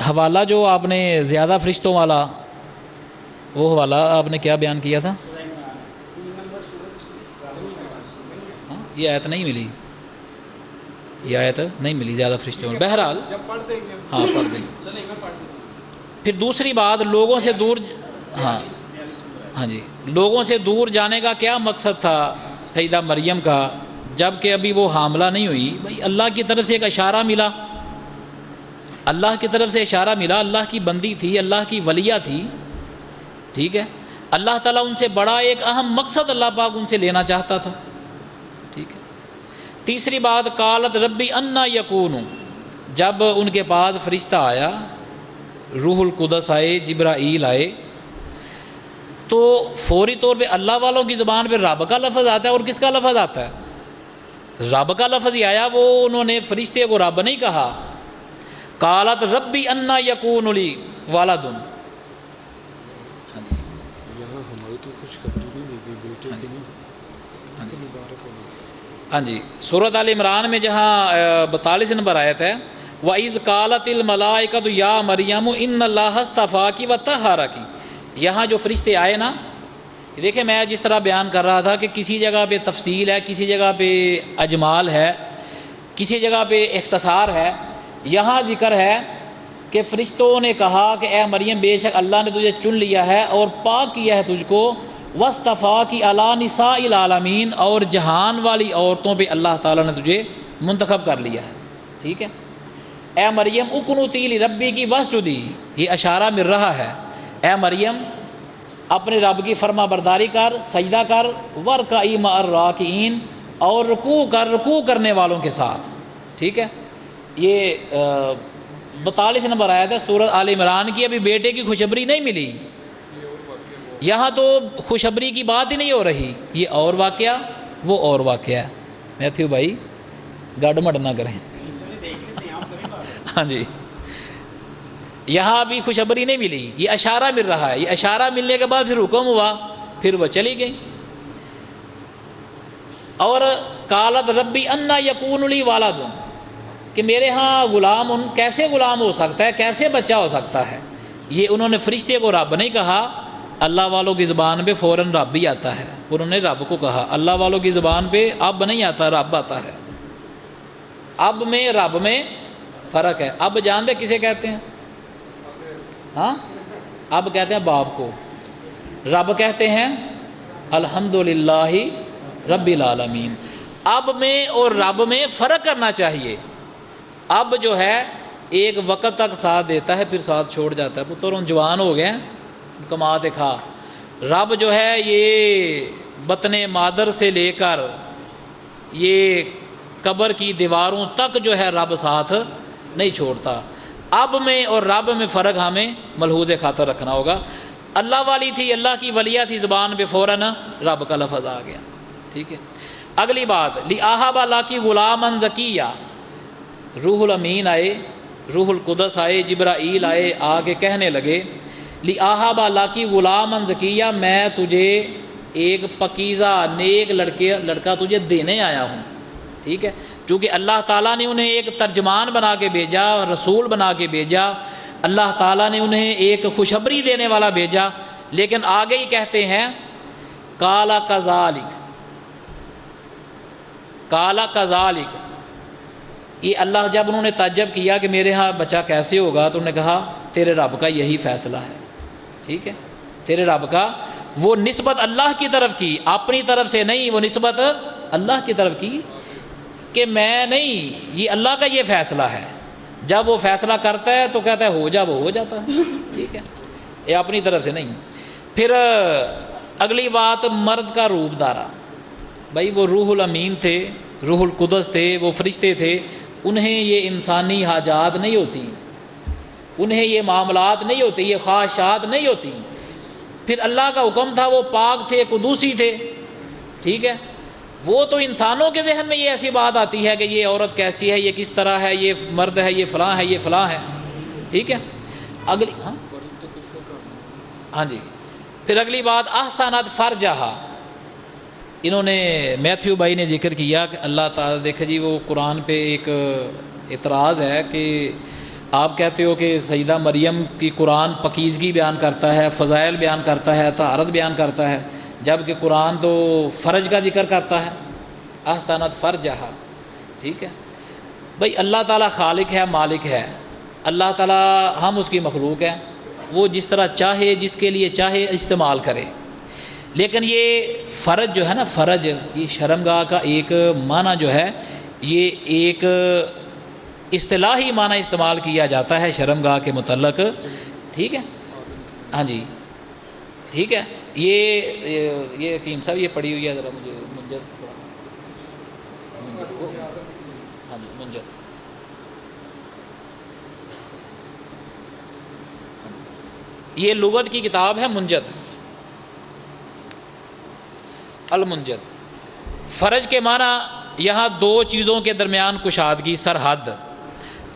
حوالہ جو آپ نے زیادہ فرشتوں والا، وہ حوالہ آپ نے کیا بیان کیا تھا؟ یہ آیت نہیں ملی، یہ آیت نہیں ملی زیادہ فرشتوں والا۔ بہرحال ہاں پڑھ دیں گے۔ پھر دوسری بات، لوگوں سے دور، ہاں جی، لوگوں سے دور جانے کا کیا مقصد تھا سیدہ مریم کا، جب کہ ابھی وہ حاملہ نہیں ہوئی؟ بھائی اللہ کی طرف سے ایک اشارہ ملا، اللہ کی طرف سے اشارہ ملا، اللہ کی بندی تھی، اللہ کی ولیہ تھی، ٹھیک ہے، اللہ تعالیٰ ان سے بڑا ایک اہم مقصد اللہ پاک ان سے لینا چاہتا تھا، ٹھیک ہے۔ تیسری بات، قالت ربی انا یکون، جب ان کے پاس فرشتہ آیا، روح القدس آئے، جبرائیل آئے، تو فوری طور پہ اللہ والوں کی زبان پہ رب کا لفظ آتا ہے، اور کس کا لفظ آتا ہے؟ رب کا لفظ ہی آیا، وہ انہوں نے فرشتے کو رب نہیں کہا۔ قالت ربی انا یکون لی ولد، ہاں جی، سورۃ آل عمران میں جہاں 42 نمبر آیت ہے، وَإِذْ قَالَتِ الْمَلَائِكَةُ يَا مَرْيَمُ إِنَّ اللَّهَ اصْطَفَاكِ وَطَهَّرَكِ، یہاں جو فرشتے آئے نا، دیکھیں میں جس طرح بیان کر رہا تھا کہ کسی جگہ پہ تفصیل ہے، کسی جگہ پہ اجمال ہے، کسی جگہ پہ اختصار ہے، یہاں ذکر ہے کہ فرشتوں نے کہا کہ اے مریم بے شک اللہ نے تجھے چن لیا ہے اور پاک کیا ہے تجھ کو، وَاصْطَفَاكِ عَلَىٰ نِسَاءِ الْعَالَمِينَ، اور جہان والی عورتوں پہ اللہ تعالیٰ نے تجھے منتخب کر لیا ہے، ٹھیک ہے۔ اے مریم اقنتی لربی کی واسجدی، یہ اشارہ مل رہا ہے، اے مریم اپنے رب کی فرما برداری کر، سجدہ کر، وارکعی مع الراکعین، اور رکوع کرنے والوں کے ساتھ، ٹھیک ہے۔ یہ 42 نمبر آیت ہے سورۃ آل عمران کی۔ ابھی بیٹے کی خوشخبری نہیں ملی، یہاں تو خوشخبری کی بات ہی نہیں ہو رہی، یہ اور واقعہ وہ اور واقعہ ہے۔ میتھیو بھائی گڈ مڈ نہ کریں، ہاں جی، یہاں ابھی خوشخبری نہیں ملی، یہ اشارہ مل رہا ہے، یہ اشارہ ملنے کے بعد پھر حکم ہوا، پھر وہ چلی گئی۔ اور قالت ربی انا یکون لی ولد، کہ میرے ہاں غلام، کیسے غلام ہو سکتا ہے، کیسے بچہ ہو سکتا ہے؟ یہ انہوں نے فرشتے کو رب نہیں کہا، اللہ والوں کی زبان پہ فوراً رب ہی آتا ہے، انہوں نے رب کو کہا، اللہ والوں کی زبان پہ اب نہیں آتا، رب آتا ہے۔ اب میں رب میں فرق ہے۔ اب جانتے کسے کہتے ہیں؟ ہاں، اب کہتے ہیں باپ کو، رب کہتے ہیں الحمدللہ رب العالمین۔ اب میں اور رب میں فرق کرنا چاہیے۔ اب جو ہے ایک وقت تک ساتھ دیتا ہے، پھر ساتھ چھوڑ جاتا ہے، پتر ان جوان ہو گئے کماتے کھا۔ رب جو ہے یہ بطن مادر سے لے کر یہ قبر کی دیواروں تک جو ہے رب ساتھ نہیں چھوڑتا۔ اب میں اور رب میں فرق ہمیں ملحوظ خاطر رکھنا ہوگا۔ اللہ والی تھی، اللہ کی ولیہ تھی، زبان پہ فوراً رب کا لفظ آ گیا، ٹھیک ہے۔ اگلی بات، لِآہَبَ لَكِ غُلَامًا زَكِيًّا، روح الامین آئے، روح القدس آئے، جبرائیل آئے، آ کے کہنے لگے لِآہَبَ لَكِ غُلَامًا زَكِيًّا، میں تجھے ایک پکیزہ نیک لڑکا تجھے دینے آیا ہوں، ٹھیک ہے۔ چونکہ اللہ تعالیٰ نے انہیں ایک ترجمان بنا کے بھیجا، رسول بنا کے بھیجا، اللہ تعالیٰ نے انہیں ایک خوشخبری دینے والا بھیجا، لیکن آگے ہی کہتے ہیں قَالَ كَذَلِكَ، قَالَ كَذَلِكَ، یہ اللہ جب انہوں نے تعجب کیا کہ میرے ہاں بچہ کیسے ہوگا، تو انہوں نے کہا تیرے رب کا یہی فیصلہ ہے، ٹھیک ہے۔ تیرے رب کا، وہ نسبت اللہ کی طرف کی، اپنی طرف سے نہیں، وہ نسبت اللہ کی طرف کی۔ کہ میں نہیں، یہ اللہ کا یہ فیصلہ ہے، جب وہ فیصلہ کرتا ہے تو کہتا ہے ہو جا، وہ ہو جاتا ہے، ٹھیک ہے، یہ اپنی طرف سے نہیں۔ پھر اگلی بات، مرد کا روپ دارا، بھائی وہ روح الامین تھے، روح القدس تھے، وہ فرشتے تھے، انہیں یہ انسانی حاجات نہیں ہوتی، انہیں یہ معاملات نہیں ہوتے، یہ خواہشات نہیں ہوتی۔ پھر اللہ کا حکم تھا، وہ پاک تھے، قدوسی تھے، ٹھیک ہے، وہ تو انسانوں کے ذہن میں یہ ایسی بات آتی ہے کہ یہ عورت کیسی ہے، یہ کس طرح ہے، یہ مرد ہے، یہ فلاں ہے، یہ فلاں ہے، ٹھیک ہے۔ اگلی ہاں جی، پھر اگلی بات، احسنت فرجہا، انہوں نے میتھیو بھائی نے ذکر کیا کہ اللہ تعالیٰ، دیکھیں جی وہ قرآن پہ ایک اعتراض ہے کہ آپ کہتے ہو کہ سیدہ مریم کی قرآن پاکیزگی بیان کرتا ہے، فضائل بیان کرتا ہے، طہارت بیان کرتا ہے، جبکہ قرآن تو فرج کا ذکر کرتا ہے، احسنت فرجہا، ٹھیک ہے۔ بھائی اللہ تعالیٰ خالق ہے، مالک ہے، اللہ تعالیٰ، ہم اس کی مخلوق ہے، وہ جس طرح چاہے، جس کے لیے چاہے استعمال کرے، لیکن یہ فرج جو ہے نا، فرج، یہ شرمگاہ کا ایک معنی جو ہے، یہ ایک اصطلاحی معنی استعمال کیا جاتا ہے شرمگاہ کے متعلق، ٹھیک ہے، ہاں جی، ٹھیک ہے۔ یہ حکیم صاحب یہ پڑھی ہوئی ہے، ذرا مجھے منجد کو، ہاں جی منجد، یہ لغت کی کتاب ہے منجد، المنجد۔ فرج کے معنی یہاں دو چیزوں کے درمیان کشادگی، سرحد،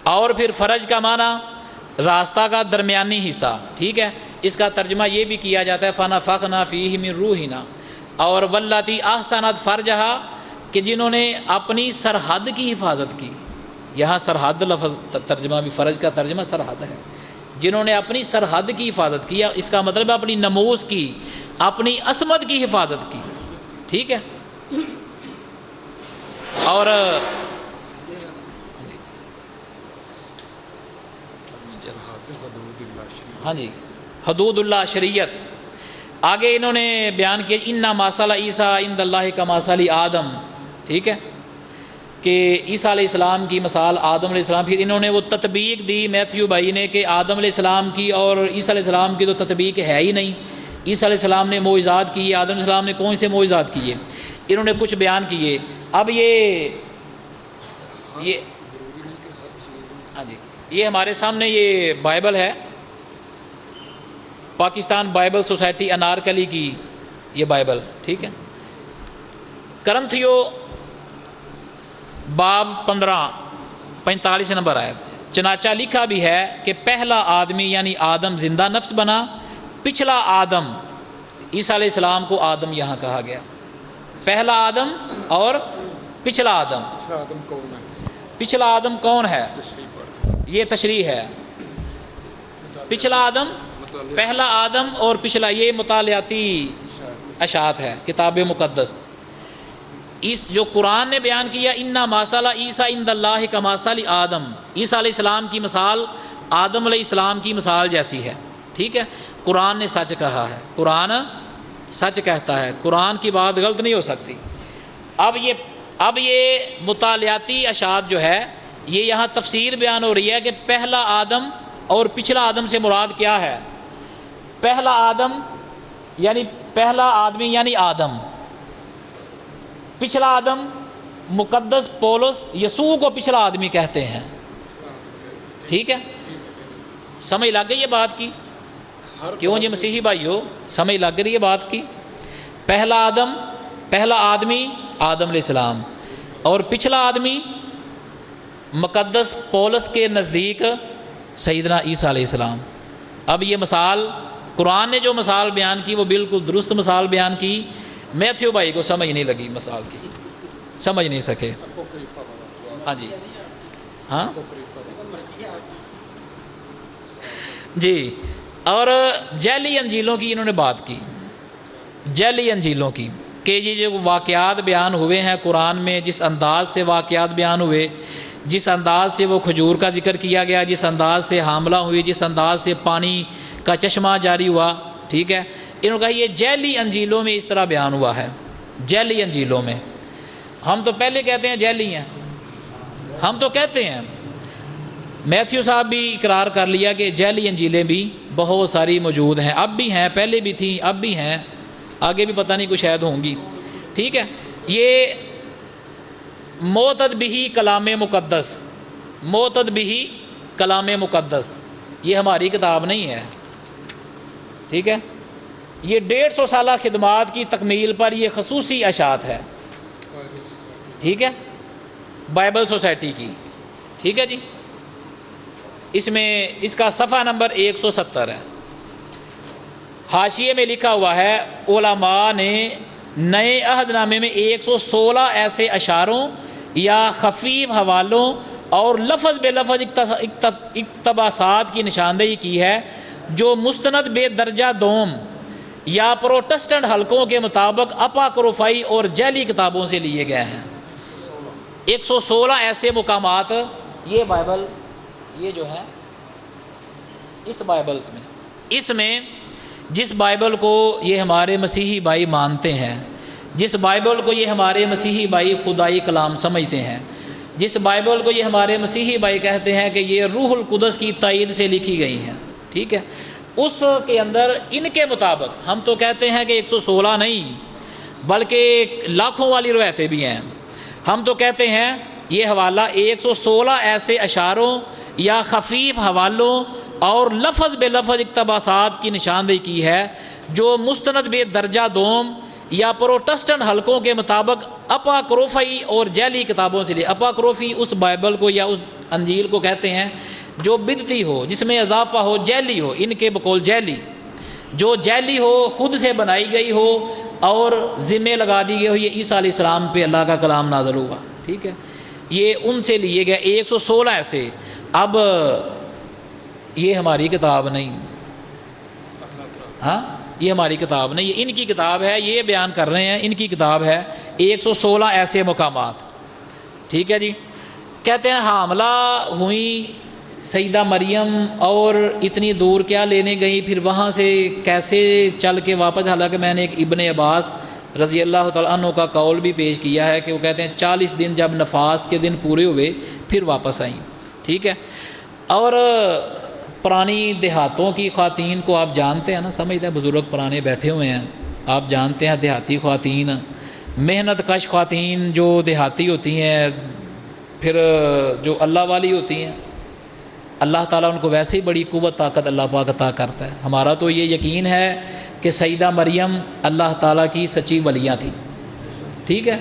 اور پھر فرج کا معنی راستہ کا درمیانی حصہ، ٹھیک ہے۔ اس کا ترجمہ یہ بھی کیا جاتا ہے فَنَفَخْنَا فِيهِ مِن رُوحِنَا، اور وَاللَّاتِي أَحْصَنَتْ فَرْجَهَا، کہ جنہوں نے اپنی سرحد کی حفاظت کی، یہاں سرحد لفظ ترجمہ بھی، فرج کا ترجمہ سرحد ہے، جنہوں نے اپنی سرحد کی حفاظت کی، اس کا مطلب اپنی نموز کی، اپنی عصمت کی حفاظت کی، ٹھیک ہے۔ اور ہاں جی، حدود اللہ، شریعت۔ آگے انہوں نے بیان کیا اِنَّا مَثَلَ عِیسیٰ عِندَ اللہِ کَمَثَلِ آدم، ٹھیک ہے، کہ عیسیٰ علیہ السلام کی مثال آدم علیہ السلام۔ پھر انہوں نے وہ تطبیق دی میتھیو بھائی نے کہ آدم علیہ السلام کی اور عیسیٰ علیہ السلام کی تو تطبیق ہے ہی نہیں، عیسیٰ علیہ السلام نے معجزات کیے، آدم علیہ السلام نے کون سے معجزات کیے، انہوں نے کچھ بیان کیے۔ اب یہ ہاں جی، یہ ہمارے سامنے یہ بائبل ہے، پاکستان بائبل سوسائٹی انارکلی کی یہ بائبل، ٹھیک ہے۔ کرنتھیو باب 15 45 نمبر آیت، چنانچہ لکھا بھی ہے کہ پہلا آدمی یعنی آدم زندہ نفس بنا، پچھلا آدم، عیسیٰ علیہ السلام کو آدم یہاں کہا گیا، پہلا آدم اور پچھلا آدم۔ پچھلا آدم کون ہے؟ یہ تشریح ہے، پچھلا آدم، پہلا آدم اور پچھلا، یہ مطالعاتی اشاعت ہے، کتاب مقدس۔ اس جو قرآن نے بیان کیا اِنَّا مَثَلَ عِیسیٰ عِندَ اللہِ کَمَثَلِ آدم، عیسیٰ علیہ السلام کی مثال آدم علیہ السلام کی مثال جیسی ہے، ٹھیک ہے۔ قرآن نے سچ کہا ہے، قرآن سچ کہتا ہے، قرآن کی بات غلط نہیں ہو سکتی۔ اب یہ مطالعاتی اشاعت جو ہے، یہ یہاں تفسیر بیان ہو رہی ہے کہ پہلا آدم اور پچھلا آدم سے مراد کیا ہے۔ پہلا آدم یعنی پہلا آدمی یعنی آدم، پچھلا آدم مقدس پولس یسوع کو پچھلا آدمی کہتے ہیں، ٹھیک ہے۔ سمجھ لگ گئی یہ بات کی؟ کیوں جی مسیحی بھائیو، سمجھ لگ رہی ہے بات کی؟ پہلا آدم، پہلا آدمی آدم علیہ السلام، اور پچھلا آدمی مقدس پولس کے نزدیک سیدنا عیسیٰ علیہ السلام۔ اب یہ مثال قرآن نے جو مثال بیان کی وہ بالکل درست مثال بیان کی، میتھیو بھائی کو سمجھ نہیں لگی مثال کی، سمجھ نہیں سکے۔ ہاں جی، ہاں جی، اور جعلی انجیلوں کی انہوں نے بات کی، جعلی انجیلوں کی، کہ یہ جو واقعات بیان ہوئے ہیں قرآن میں، جس انداز سے واقعات بیان ہوئے، جس انداز سے وہ کھجور کا ذکر کیا گیا، جس انداز سے حاملہ ہوئی، جس انداز سے پانی کا چشمہ جاری ہوا، ٹھیک ہے، انہوں نے کہا یہ جعلی انجیلوں میں اس طرح بیان ہوا ہے، جعلی انجیلوں میں۔ ہم تو پہلے کہتے ہیں جعلی ہیں، ہم تو کہتے ہیں، میتھیو صاحب بھی اقرار کر لیا کہ جعلی انجیلیں بھی بہت ساری موجود ہیں، اب بھی ہیں، پہلے بھی تھیں، اب بھی ہیں، آگے بھی پتہ نہیں کچھ شاید ہوں گی. ٹھیک ہے، یہ معتد بہ کلام مقدس، معتد بہ کلام مقدس یہ ہماری کتاب نہیں ہے. ٹھیک ہے، یہ 150 سالہ خدمات کی تکمیل پر یہ خصوصی اشاعت ہے. ٹھیک ہے، بائبل سوسائٹی کی. ٹھیک ہے جی، اس میں اس کا صفحہ نمبر 170 ہے. حاشیے میں لکھا ہوا ہے علماء نے نئے عہد نامے میں 116 ایسے اشاروں یا خفیف حوالوں اور لفظ بے لفظ اقتباسات کی نشاندہی کی ہے جو مستند بے درجہ دوم یا پروٹسٹنٹ حلقوں کے مطابق اپاکروفائی اور جعلی کتابوں سے لیے گئے ہیں. 116 ایسے مقامات یہ بائبل، یہ جو ہے اس بائبلز میں، اس میں جس بائبل کو یہ ہمارے مسیحی بھائی مانتے ہیں، جس بائبل کو یہ ہمارے مسیحی بھائی خدائی کلام سمجھتے ہیں، جس بائبل کو یہ ہمارے مسیحی بھائی کہتے ہیں کہ یہ روح القدس کی تائید سے لکھی گئی ہیں. ٹھیک ہے، اس کے اندر ان کے مطابق ہم تو کہتے ہیں کہ 116 نہیں بلکہ لاکھوں والی روایتیں بھی ہیں. ہم تو کہتے ہیں یہ حوالہ 116 ایسے اشاروں یا خفیف حوالوں اور لفظ بے لفظ اقتباسات کی نشاندہی کی ہے جو مستند بے درجہ دوم یا پروٹسٹنٹ حلقوں کے مطابق اپاکروفی اور جعلی کتابوں سے لیے. اپاکروفی اس بائبل کو یا اس انجیل کو کہتے ہیں جو بدعتی ہو، جس میں اضافہ ہو، جعلی ہو، ان کے بقول جعلی، جو جعلی ہو، خود سے بنائی گئی ہو اور ذمے لگا دی گئی ہو یہ عیسیٰ علیہ السلام پہ اللہ کا کلام نازل ہوا. ٹھیک ہے، یہ ان سے لیے گئے 116 ایسے. اب یہ ہماری کتاب نہیں، ہاں یہ ہماری کتاب نہیں، یہ ان کی کتاب ہے، یہ بیان کر رہے ہیں ان کی کتاب ہے 116 ایسے مقامات. ٹھیک ہے جی، کہتے ہیں حاملہ ہوئیں سیدہ مریم اور اتنی دور کیا لینے گئی، پھر وہاں سے کیسے چل کے واپس. حالانکہ میں نے ایک ابن عباس رضی اللہ تعالیٰ عنہ کا قول بھی پیش کیا ہے کہ وہ کہتے ہیں 40 دن جب نفاس کے دن پورے ہوئے پھر واپس آئیں. ٹھیک ہے، اور پرانی دیہاتوں کی خواتین کو آپ جانتے ہیں نا، سمجھتے ہیں بزرگ پرانے بیٹھے ہوئے ہیں، آپ جانتے ہیں دیہاتی خواتین، محنت کش خواتین جو دیہاتی ہوتی ہیں، پھر جو اللہ والی ہوتی ہیں، اللہ تعالیٰ ان کو ویسے ہی بڑی قوت طاقت اللہ پاک عطا کرتا ہے. ہمارا تو یہ یقین ہے کہ سیدہ مریم اللہ تعالیٰ کی سچی ولیاں تھی. ٹھیک ہے،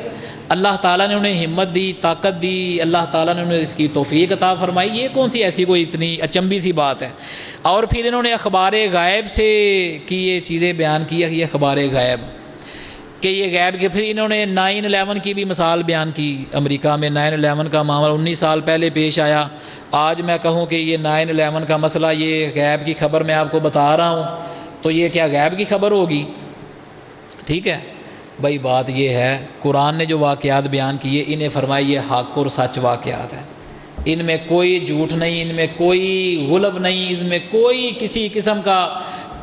اللہ تعالیٰ نے انہیں ہمت دی، طاقت دی، اللہ تعالیٰ نے انہیں اس کی توفیق عطا فرمائی. یہ کون سی ایسی کوئی اتنی اچنبھی سی بات ہے. اور پھر انہوں نے اخبار غائب سے کی یہ چیزیں بیان کی ہے، یہ اخبار غائب کہ یہ غیب کے. پھر انہوں نے 9/11 کی بھی مثال بیان کی. امریکہ میں 9/11 کا معاملہ 19 سال پہلے پیش آیا. آج میں کہوں کہ یہ 9/11 کا مسئلہ، یہ غیب کی خبر میں آپ کو بتا رہا ہوں، تو یہ کیا غیب کی خبر ہوگی؟ ٹھیک ہے بھائی، بات یہ ہے قرآن نے جو واقعات بیان کیے انہیں فرمایا یہ حق اور سچ واقعات ہیں، ان میں کوئی جھوٹ نہیں، ان میں کوئی غلب نہیں، اس میں کوئی کسی قسم کا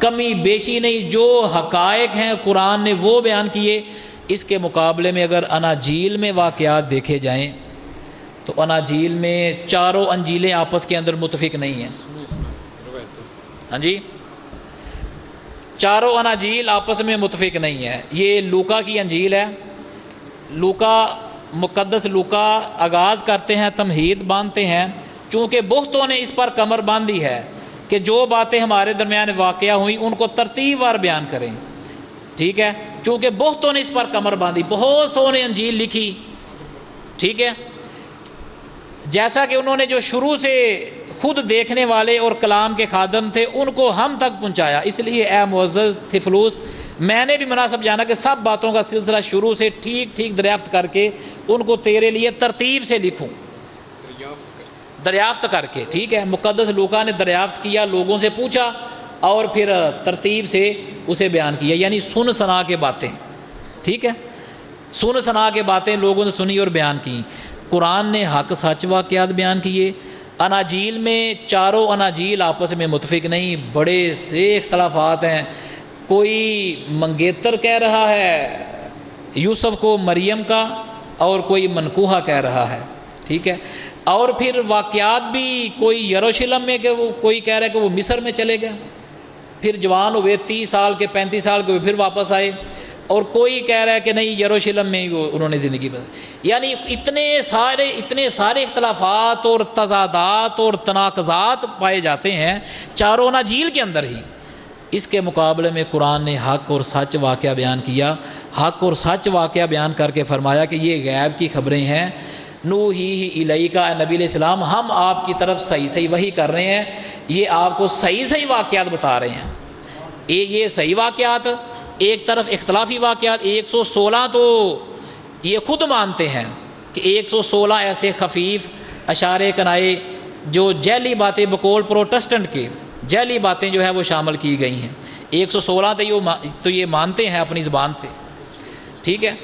کمی بیشی نہیں. جو حقائق ہیں قرآن نے وہ بیان کیے. اس کے مقابلے میں اگر اناجیل میں واقعات دیکھے جائیں تو اناجیل میں چاروں انجیلیں آپس کے اندر متفق نہیں ہیں. ہاں جی، چاروں اناجیل آپس میں متفق نہیں ہے. یہ لوکا کی انجیل ہے. لوکا مقدس لوکا آغاز کرتے ہیں، تمہید باندھتے ہیں، چونکہ بہتوں نے اس پر کمر باندھی ہے کہ جو باتیں ہمارے درمیان واقعہ ہوئیں ان کو ترتیب وار بیان کریں. ٹھیک ہے، چونکہ بہتوں نے اس پر کمر باندھی، بہت سو نے انجیل لکھی. ٹھیک ہے، جیسا کہ انہوں نے جو شروع سے خود دیکھنے والے اور کلام کے خادم تھے ان کو ہم تک پہنچایا. اس لیے اے معزز تھفلوس، میں نے بھی مناسب جانا کہ سب باتوں کا سلسلہ شروع سے ٹھیک ٹھیک دریافت کر کے ان کو تیرے لیے ترتیب سے لکھوں، دریافت کر کے. ٹھیک ہے، مقدس لوکا نے دریافت کیا، لوگوں سے پوچھا اور پھر ترتیب سے اسے بیان کیا، یعنی سن سنا کے باتیں. ٹھیک ہے، سن سنا کے باتیں لوگوں نے سنی اور بیان کی. قرآن نے حق سچ واقعات بیان کیے. اناجیل میں چاروں اناجیل آپس میں متفق نہیں، بڑے سے اختلافات ہیں. کوئی منگیتر کہہ رہا ہے یوسف کو مریم کا، اور کوئی منکوہا کہہ رہا ہے. ٹھیک ہے، اور پھر واقعات بھی کوئی یروشلم میں کہ وہ کوئی کہہ رہا ہے کہ وہ مصر میں چلے گئے، پھر جوان ہوئے 30 سال کے 35 سال کے پھر واپس آئے، اور کوئی کہہ رہا ہے کہ نہیں یروشلم میں ہی وہ انہوں نے زندگی بدلی۔ یعنی اتنے سارے اختلافات اور تضادات اور تناقضات پائے جاتے ہیں چاروں اناجیل کے اندر ہی۔ اس کے مقابلے میں قرآن نے حق اور سچ واقعہ بیان کیا، حق اور سچ واقعہ بیان کر کے فرمایا کہ یہ غیب کی خبریں ہیں، نوحی الیک کا نبی علیہ السلام، ہم آپ کی طرف صحیح وحی کر رہے ہیں، یہ آپ کو صحیح واقعات بتا رہے ہیں۔ یہ صحیح واقعات، ایک طرف اختلافی واقعات 116 تو یہ خود مانتے ہیں کہ 116 ایسے خفیف اشارے کنائے جو جعلی باتیں بقول پروٹسٹنٹ کے جعلی باتیں جو ہے وہ شامل کی گئی ہیں، 116 تو یہ مانتے ہیں اپنی زبان سے، ٹھیک ہے۔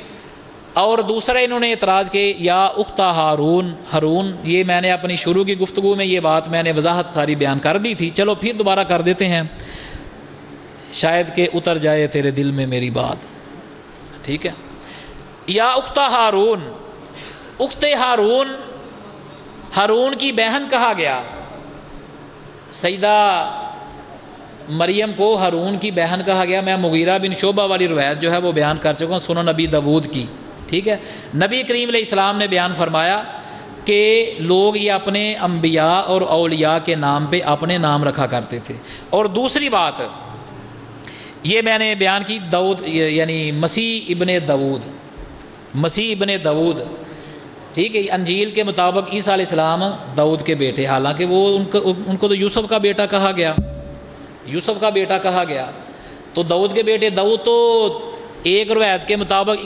اور دوسرا انہوں نے اعتراض کہ یا اختہ ہارون، یہ میں نے اپنی شروع کی گفتگو میں یہ بات میں نے وضاحت ساری بیان کر دی تھی، چلو پھر دوبارہ کر دیتے ہیں، شاید کہ اتر جائے تیرے دل میں میری بات، ٹھیک ہے۔ یا اختہ ہارون، اخت ہارون کی بہن کہا گیا، سیدہ مریم کو ہارون کی بہن کہا گیا۔ میں مغیرہ بن شعبہ والی روایت جو ہے وہ بیان کر چکا ہوں، سنن نبی داود کی، ٹھیک ہے۔ نبی کریم علیہ السلام نے بیان فرمایا کہ لوگ یہ اپنے انبیاء اور اولیاء کے نام پہ اپنے نام رکھا کرتے تھے۔ اور دوسری بات یہ میں نے بیان کی، داؤد یعنی مسیح ابن داؤد، ٹھیک ہے۔ انجیل کے مطابق عیسیٰ علیہ السلام داؤد کے بیٹے، حالانکہ وہ ان کو تو یوسف کا بیٹا کہا گیا، تو داؤد کے بیٹے داؤد تو ایک روایت کے مطابق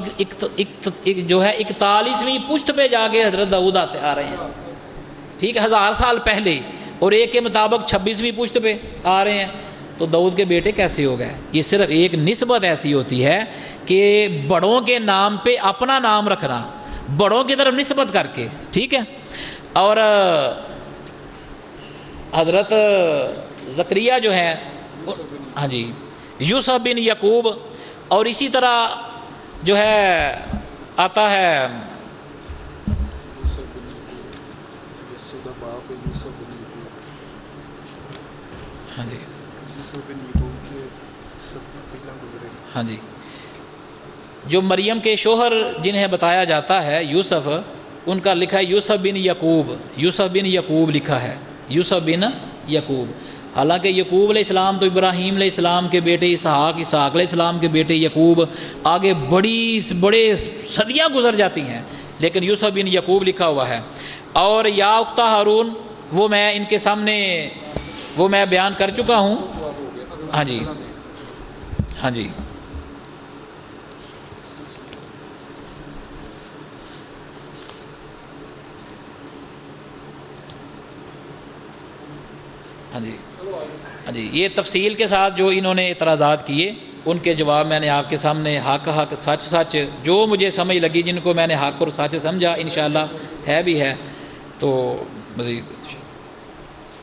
جو ہے 41ویں پشت پہ جا کے حضرت داؤد آ رہے ہیں، ٹھیک ہے، 1000 سال پہلے، اور ایک کے مطابق 26ویں پشت پہ آ رہے ہیں، تو داؤد کے بیٹے کیسے ہو گئے؟ یہ صرف ایک نسبت ایسی ہوتی ہے کہ بڑوں کے نام پہ اپنا نام رکھنا، بڑوں کی طرف نسبت کر کے، ٹھیک ہے۔ اور حضرت زکریا جو ہے، ہاں جی، یوسف بن یعقوب، اور اسی طرح جو ہے آتا ہے ہاں جی ہاں جی، جو مریم کے شوہر جنہیں بتایا جاتا ہے یوسف، ان کا لکھا ہے یوسف بن یعقوب لکھا ہے، یوسف بن یعقوب۔ حالانکہ یعقوب علیہ السلام تو ابراہیم علیہ السلام کے بیٹے، اسحاق علیہ السلام کے بیٹے یعقوب، آگے بڑے صدیاں گزر جاتی ہیں، لیکن یوسف بن یعقوب لکھا ہوا ہے۔ اور یا اختہ ہارون، وہ میں ان کے سامنے وہ میں بیان کر چکا ہوں، ہاں جی ہاں جی ہاں جی ہاں جی، یہ تفصیل کے ساتھ جو انہوں نے اعتراضات کیے ان کے جواب میں نے آپ کے سامنے حق سچ جو مجھے سمجھ لگی، جن کو میں نے حق اور سچ سمجھا، انشاءاللہ ہے بھی ہے، تو مزید